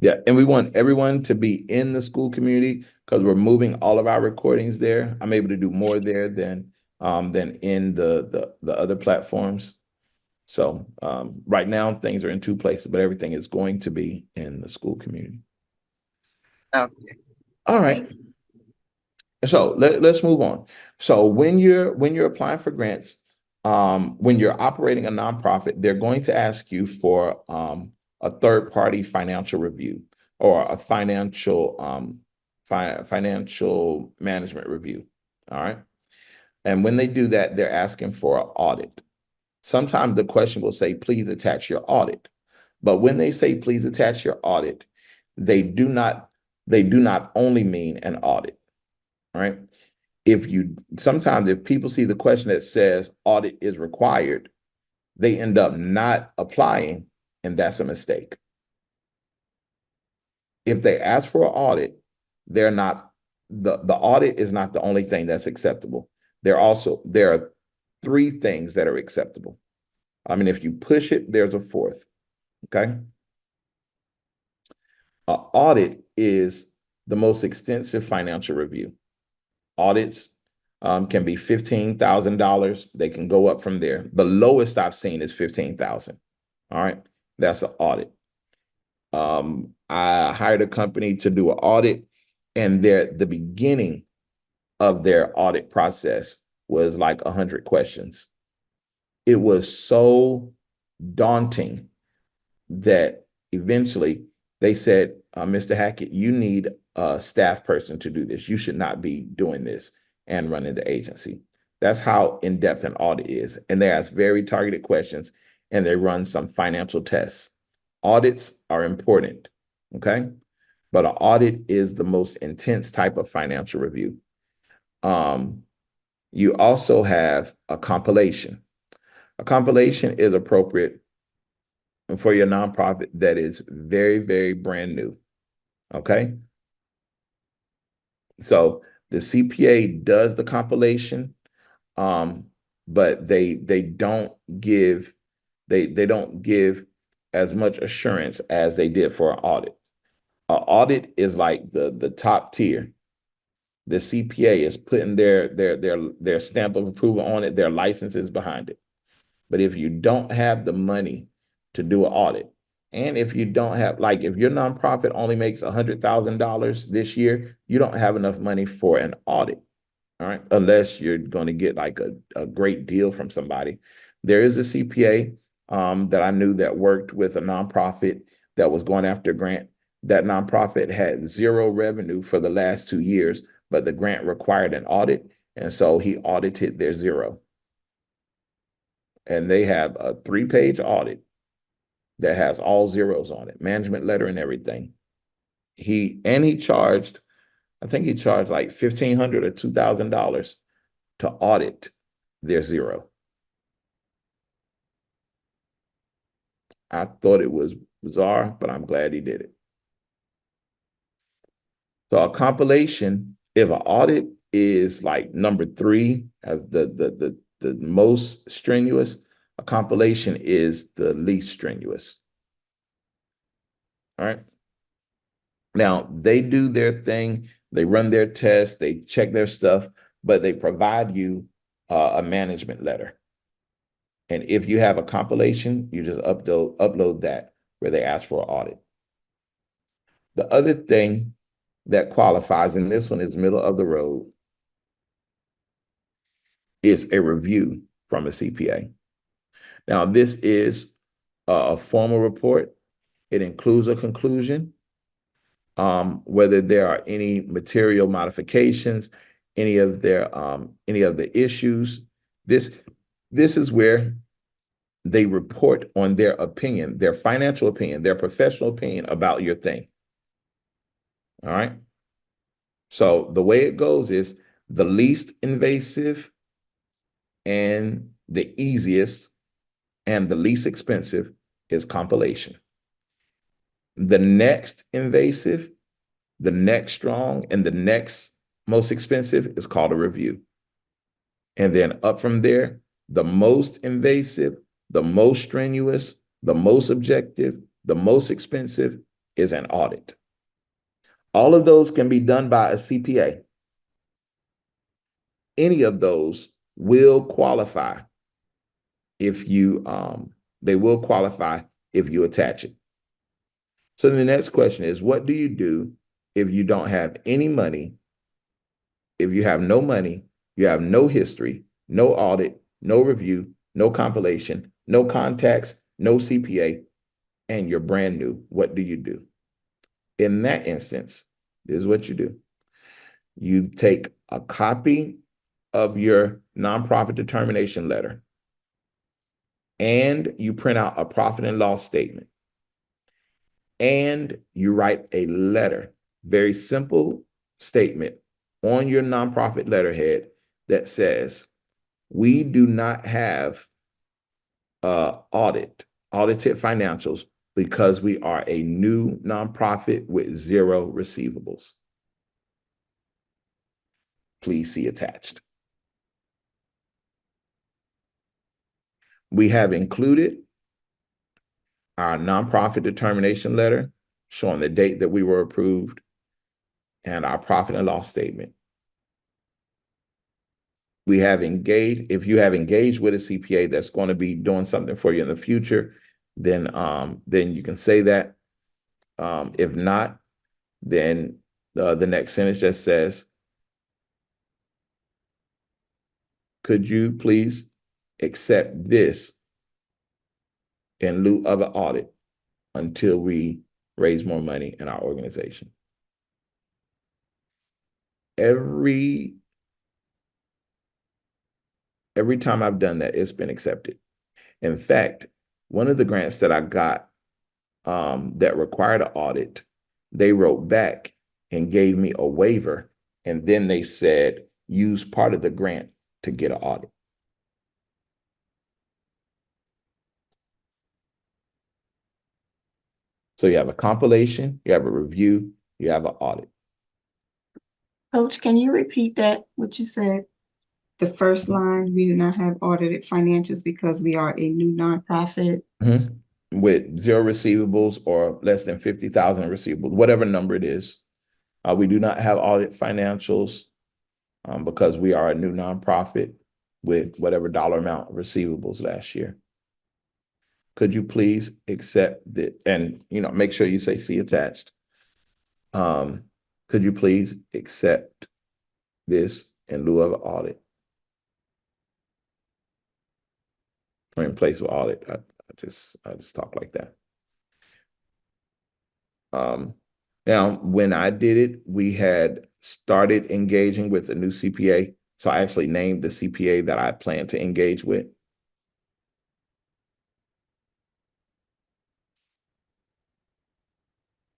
Yeah, and we want everyone to be in the school community because we're moving all of our recordings there. I'm able to do more there than in the other platforms. So right now things are in two places, but everything is going to be in the school community.
Okay.
All right. So let's move on. So when you're applying for grants, when you're operating a nonprofit, they're going to ask you for a third-party financial review or a financial management review. All right. And when they do that, they're asking for an audit. Sometimes the question will say, please attach your audit. But when they say, please attach your audit, they do not only mean an audit. All right. Sometimes if people see the question that says audit is required, they end up not applying, and that's a mistake. If they ask for an audit, the audit is not the only thing that's acceptable. There are three things that are acceptable. I mean, if you push it, there's a fourth. Okay. An audit is the most extensive financial review. Audits can be $15,000. They can go up from there. The lowest I've seen is $15,000. All right. That's an audit. I hired a company to do an audit, and the beginning of their audit process was like 100 questions. It was so daunting that eventually they said, Mr. Hackett, you need a staff person to do this. You should not be doing this and running the agency. That's how in-depth an audit is. And they ask very targeted questions, and they run some financial tests. Audits are important, okay? But an audit is the most intense type of financial review. You also have a compilation. A compilation is appropriate for your nonprofit that is very, very brand new, okay? So the CPA does the compilation, but they don't give as much assurance as they did for an audit. An audit is like the top tier. The CPA is putting their stamp of approval on it, their licenses behind it. But if you don't have the money to do an audit, and if you don't have, like, if your nonprofit only makes $100,000 this year, you don't have enough money for an audit. All right. Unless you're going to get like a great deal from somebody. There is a CPA that I knew that worked with a nonprofit that was going after a grant. That nonprofit had zero revenue for the last 2 years, but the grant required an audit. And so he audited their zero. And they have a 3-page audit that has all zeros on it, management letter and everything. He charged, I think he charged like $1,500 or $2,000 to audit their zero. I thought it was bizarre, but I'm glad he did it. So a compilation, if an audit is like number 3 as the most strenuous, a compilation is the least strenuous. All right. Now they do their thing, they run their tests, they check their stuff, but they provide you a management letter. And if you have a compilation, you just upload that where they ask for an audit. The other thing that qualifies, and this one is middle of the road, is a review from a CPA. Now, this is a formal report. It includes a conclusion, whether there are any material modifications, any of the issues. This is where they report on their opinion, their financial opinion, their professional opinion about your thing. All right. So the way it goes is the least invasive and the easiest and the least expensive is compilation. The next invasive, the next strong, and the next most expensive is called a review. And then up from there, the most invasive, the most strenuous, the most objective, the most expensive is an audit. All of those can be done by a CPA. Any of those will qualify if you, they will qualify if you attach it. So the next question is, what do you do if you don't have any money? If you have no money, you have no history, no audit, no review, no compilation, no contacts, no CPA, and you're brand new, what do you do? In that instance, this is what you do. You take a copy of your nonprofit determination letter and you print out a profit and loss statement and you write a letter, very simple statement on your nonprofit letterhead that says, we do not have audited financials because we are a new nonprofit with 0 receivables. Please see attached. We have included our nonprofit determination letter showing the date that we were approved and our profit and loss statement. We have engaged, if you have engaged with a CPA that's going to be doing something for you in the future, then you can say that. If not, then the next sentence just says, could you please accept this in lieu of an audit until we raise more money in our organization? Every time I've done that, it's been accepted. In fact, one of the grants that I got that required an audit, they wrote back and gave me a waiver. And then they said, use part of the grant to get an audit. So you have a compilation, you have a review, you have an audit.
Coach, can you repeat that, what you said? The first line, we do not have audited financials because we are a new nonprofit.
Mm-hmm. With 0 receivables or less than 50,000 receivables, whatever number it is. We do not have audit financials because we are a new nonprofit with whatever dollar amount of receivables last year. Could you please accept it? And, make sure you say see attached. Could you please accept this in lieu of an audit? Or in place of audit. I just talk like that. Now, when I did it, we had started engaging with a new CPA. So I actually named the CPA that I plan to engage with.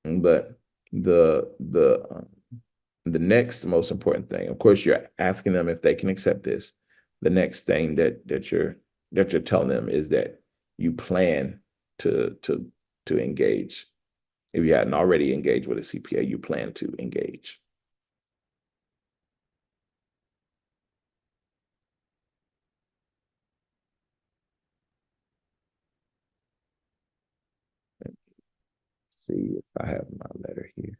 But the next most important thing, of course, you're asking them if they can accept this. The next thing that you're telling them is that you plan to engage. If you hadn't already engaged with a CPA, you plan to engage. Let's see if I have my letter here.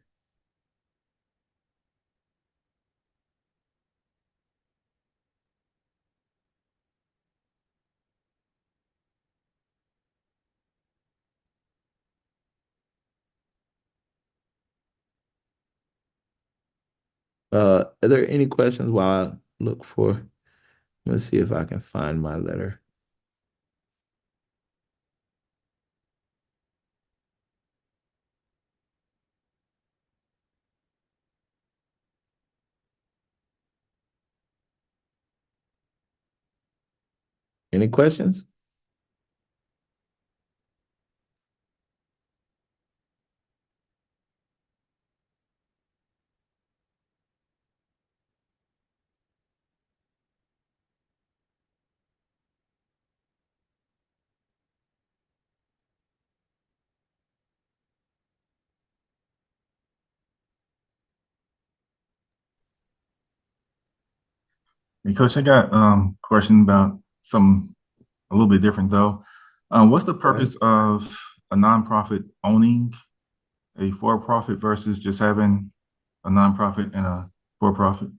Are there any questions while I look for? Let's see if I can find my letter. Any questions?
And Coach, I got a question about some a little bit different though. What's the purpose of a nonprofit owning a for-profit versus just having a nonprofit and a for-profit?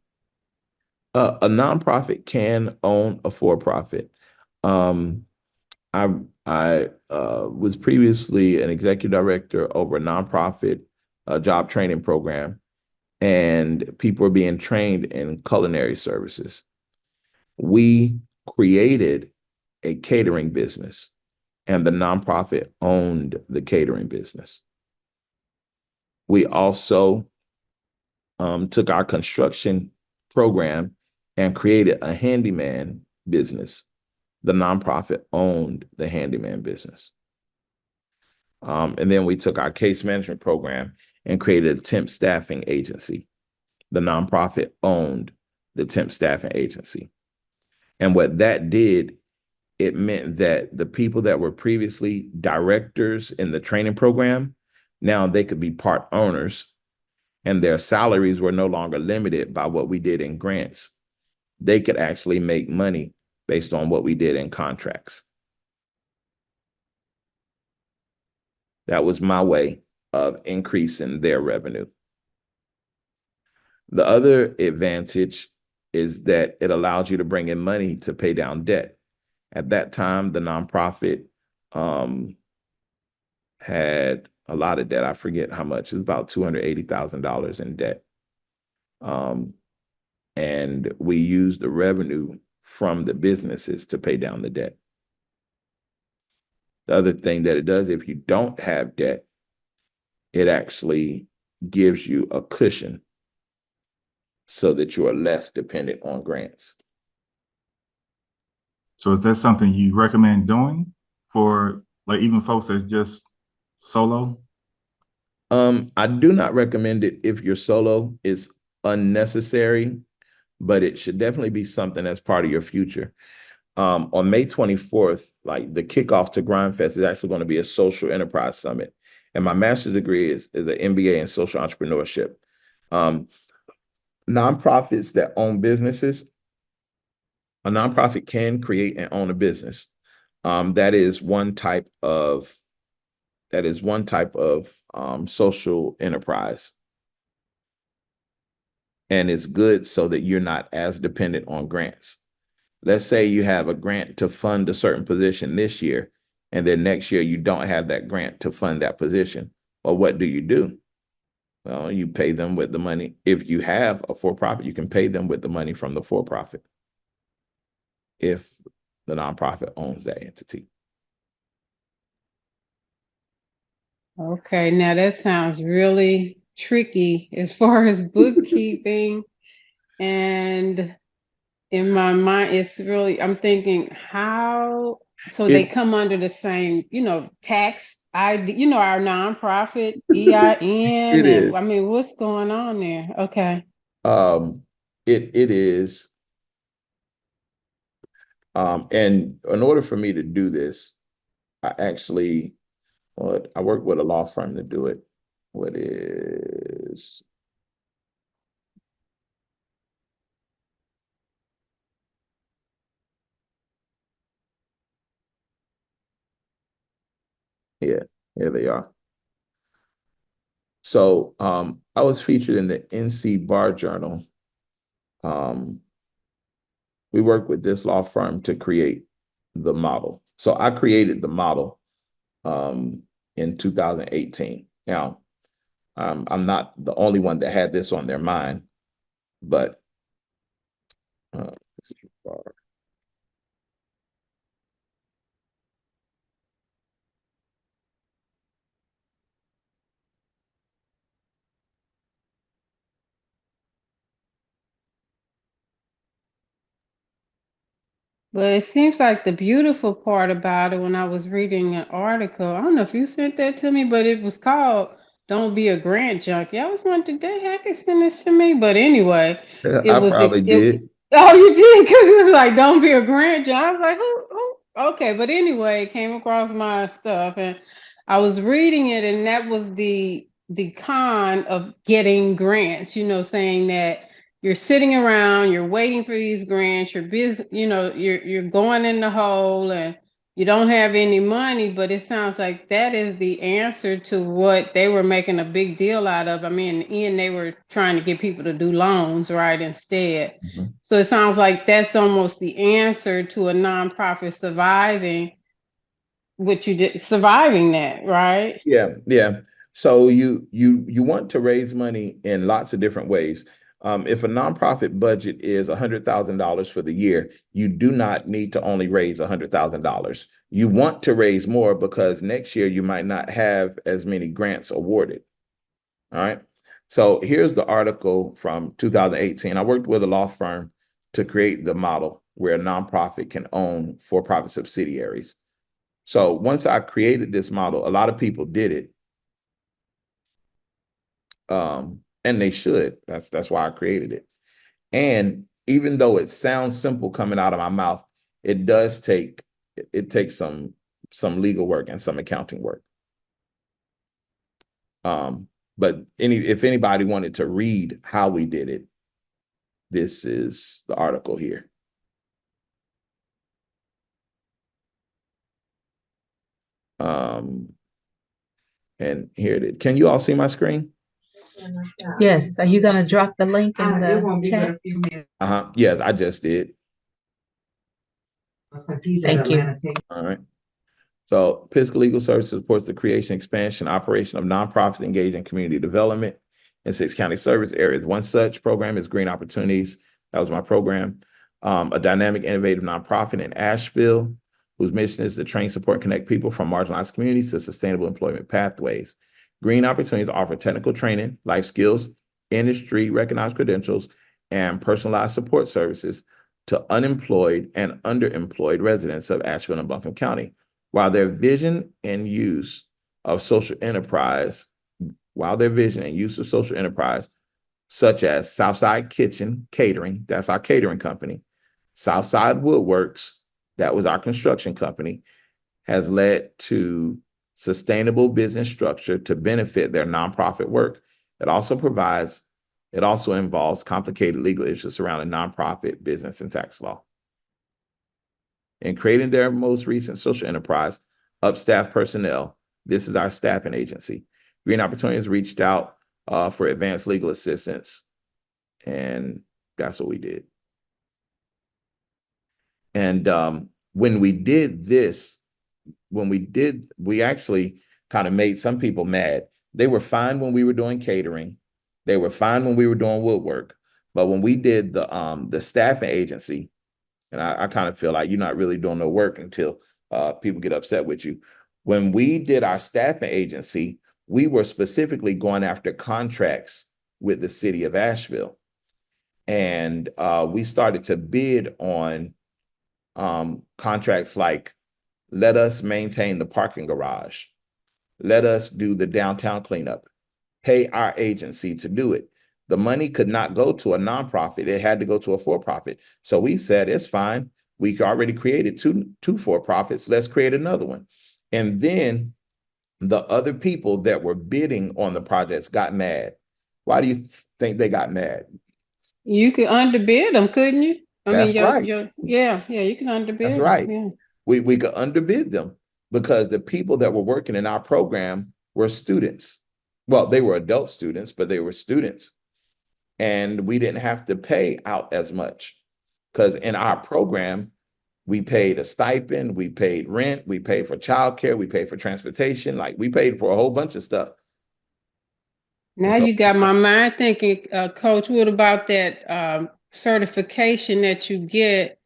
A nonprofit can own a for-profit. I was previously an executive director over a nonprofit job training program, and people were being trained in culinary services. We created a catering business, and the nonprofit owned the catering business. We also took our construction program and created a handyman business. The nonprofit owned the handyman business. And then we took our case management program and created a temp staffing agency. The nonprofit owned the temp staffing agency. And what that did, it meant that the people that were previously directors in the training program, now they could be part owners, and their salaries were no longer limited by what we did in grants. They could actually make money based on what we did in contracts. That was my way of increasing their revenue. The other advantage is that it allows you to bring in money to pay down debt. At that time, the nonprofit had a lot of debt. I forget how much. It was about $280,000 in debt. And we used the revenue from the businesses to pay down the debt. The other thing that it does, if you don't have debt, it actually gives you a cushion so that you are less dependent on grants.
So is that something you recommend doing for like even folks that's just solo?
I do not recommend it if you're solo. It's unnecessary, but it should definitely be something that's part of your future. On May 24th, like the kickoff to GrindFest is actually going to be a social enterprise summit. And my master's degree is an MBA in social entrepreneurship. Nonprofits that own businesses, a nonprofit can create and own a business. That is one type of social enterprise. And it's good so that you're not as dependent on grants. Let's say you have a grant to fund a certain position this year, and then next year you don't have that grant to fund that position. Well, what do? Well, you pay them with the money. If you have a for-profit, you can pay them with the money from the for-profit if the nonprofit owns that entity.
Okay, now that sounds really tricky as far as bookkeeping. And in my mind, it's really, I'm thinking how, so they come under the same, tax ID, our nonprofit EIN,
It
and
is.
I mean, what's going on there? Okay.
It is. And in order for me to do this, I actually What I work with a law firm to do it. What is yeah, here they are. So I was featured in the NC Bar Journal. We worked with this law firm to create the model. So I created the model in 2018. Now, I'm not the only one that had this on their mind, but
But it seems like the beautiful part about it when I was reading an article, I don't know if you sent that to me, but it was called Don't Be a Grant Junkie. I was wondering, did they Hackett send this to me? But anyway, it
I
was
probably did.
oh, you did, because it was like Don't Be a Grant Junkie. I was like, who? Okay, but anyway, it came across my stuff and I was reading it, and that was the con of getting grants, saying that you're sitting around, you're waiting for these grants, you're busy, you're going in the hole and you don't have any money, but it sounds like that is the answer to what they were making a big deal out of. I mean, in the end, they were trying to get people to do loans, right, instead. So it sounds like that's almost the answer to a nonprofit surviving what you did, surviving that, right?
Yeah, yeah. So you want to raise money in lots of different ways. If a nonprofit budget is $100,000 for the year, you do not need to only raise $100,000. You want to raise more because next year you might not have as many grants awarded. All right. So here's the article from 2018. I worked with a law firm to create the model where a nonprofit can own for-profit subsidiaries. So once I created this model, a lot of people did it. And they should. That's why I created it. And even though it sounds simple coming out of my mouth, it does take some legal work and some accounting work. But if anybody wanted to read how we did it, this is the article here. And here it is. Can you all see my screen?
Yes. Are you going to drop the link in the chat?
Yes, I just did.
Thank you.
All right. So Pisgah Legal Services supports the creation, expansion, operation of nonprofits engaged in community development in 6 county service areas. One such program is Green Opportunities. That was my program. A dynamic, innovative nonprofit in Asheville, whose mission is to train, support, and connect people from marginalized communities to sustainable employment pathways. Green Opportunities offer technical training, life skills, industry recognized credentials, and personalized support services to unemployed and underemployed residents of Asheville and Buncombe County. While their vision and use of social enterprise, such as Southside Kitchen Catering, that's our catering company, Southside Woodworks, that was our construction company, has led to sustainable business structure to benefit their nonprofit work. It also involves complicated legal issues surrounding nonprofit business and tax law. In creating their most recent social enterprise, Upstaff Personnel, this is our staffing agency. Green Opportunities reached out for advanced legal assistance, and that's what we did. And when we did this, we actually kind of made some people mad. They were fine when we were doing catering. They were fine when we were doing woodwork. But when we did the staffing agency, and I kind of feel like you're not really doing no work until people get upset with you. When we did our staffing agency, we were specifically going after contracts with the city of Asheville. And we started to bid on contracts like, let us maintain the parking garage. Let us do the downtown cleanup. Pay our agency to do it. The money could not go to a nonprofit. It had to go to a for-profit. So we said, it's fine. We already created two for-profits. Let's create another one. And then the other people that were bidding on the projects got mad. Why do you think they got mad?
You could underbid them, couldn't you? I mean,
That's right.
yeah, you can underbid
That's
them.
right.
Yeah.
We could underbid them because the people that were working in our program were students. Well, they were adult students, but they were students. And we didn't have to pay out as much because in our program, we paid a stipend, we paid rent, we paid for childcare, we paid for transportation, like we paid for a whole bunch of stuff.
Now
so,
you got my mind thinking, Coach, what about that certification that you get,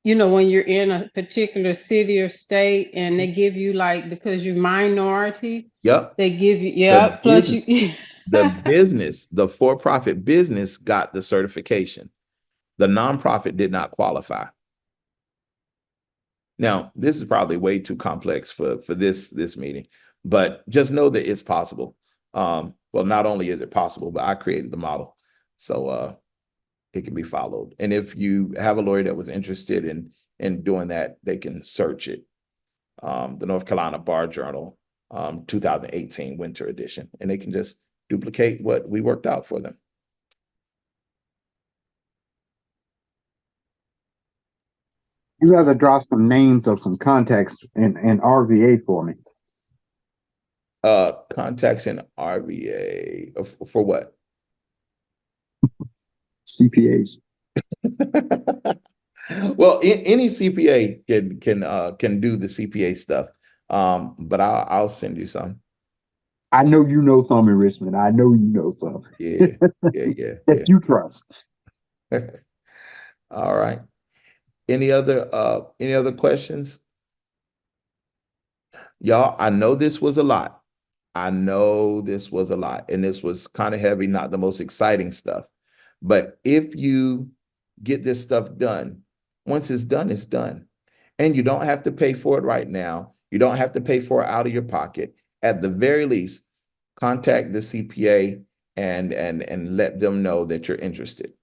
you know, when you're in a particular city or state and they give you like, because you're minority,
Yep.
they give you,
The
plus
business,
you.
the for-profit business got the certification. The nonprofit did not qualify. Now, this is probably way too complex for this meeting, but just know that it's possible. Well, not only is it possible, but I created the model, so it can be followed. And if you have a lawyer that was interested in doing that, they can search it. The North Carolina Bar Journal, 2018 winter edition, and they can just duplicate what we worked out for them.
You rather draw some names of some contacts in RVA for me.
Contacts in RVA for what?
CPAs.
Well, any CPA can do the CPA stuff. But I'll send you some.
I know you know some in Richmond. I know you know some.
Yeah.
That you trust.
All right. Any other questions? Y'all, I know this was a lot. And this was kind of heavy, not the most exciting stuff. But if you get this stuff done, once it's done, it's done. And you don't have to pay for it right now. You don't have to pay for it out of your pocket. At the very least, contact the CPA and let them know that you're interested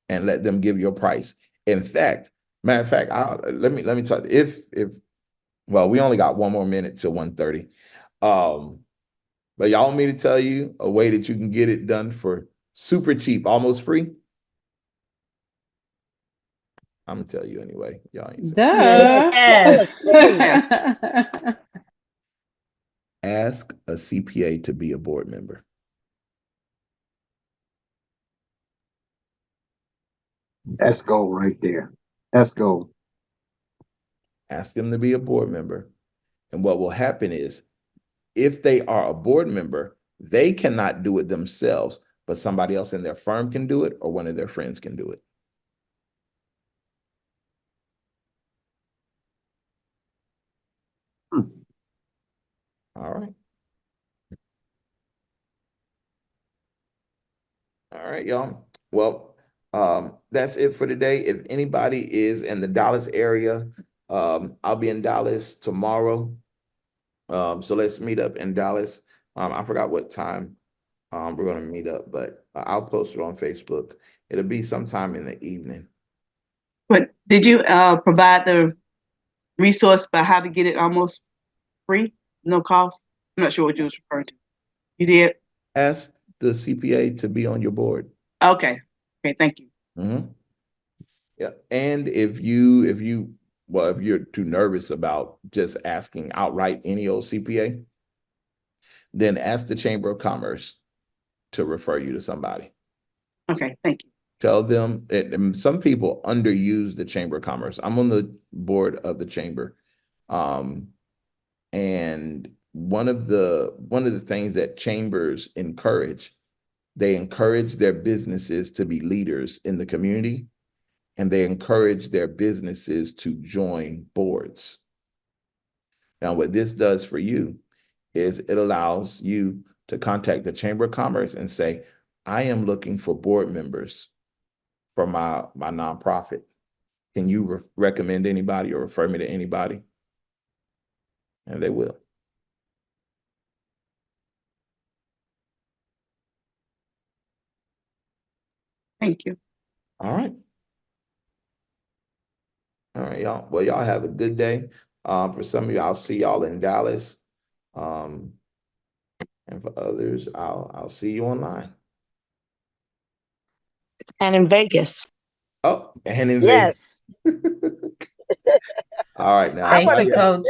and let them give you a price. In fact, matter of fact, let me tell you, if well, we only got one more minute till 1:30. But y'all want me to tell you a way that you can get it done for super cheap, almost free? I'm gonna tell you anyway. Y'all ain't saying.
Yes.
Ask a CPA to be a board member.
That's gold right there. That's gold.
Ask them to be a board member. And what will happen is, if they are a board member, they cannot do it themselves, but somebody else in their firm can do it, or one of their friends can do it. All right. All right, y'all. Well, that's it for today. If anybody is in the Dallas area, I'll be in Dallas tomorrow. So let's meet up in Dallas. I forgot what time we're going to meet up, but I'll post it on Facebook. It'll be sometime in the evening.
But did you provide the resource about how to get it almost free, no cost? I'm not sure what you was referring to. You did?
Ask the CPA to be on your board.
Okay. Okay, thank you.
Mm-hmm. Yeah. And if you're too nervous about just asking outright any old CPA, then ask the Chamber of Commerce to refer you to somebody.
Okay, thank you.
Tell them that some people underuse the Chamber of Commerce. I'm on the board of the Chamber. And one of the things that chambers encourage, they encourage their businesses to be leaders in the community, and they encourage their businesses to join boards. Now, what this does for you is it allows you to contact the Chamber of Commerce and say, I am looking for board members for my nonprofit. Can you recommend anybody or refer me to anybody? And they will.
Thank you.
All right. All right, y'all. Well, y'all have a good day. For some of you, I'll see y'all in Dallas. And for others, I'll see you online.
And in Vegas.
Oh, and in
Yes.
Vegas. All right, now.
Thank you, Coach.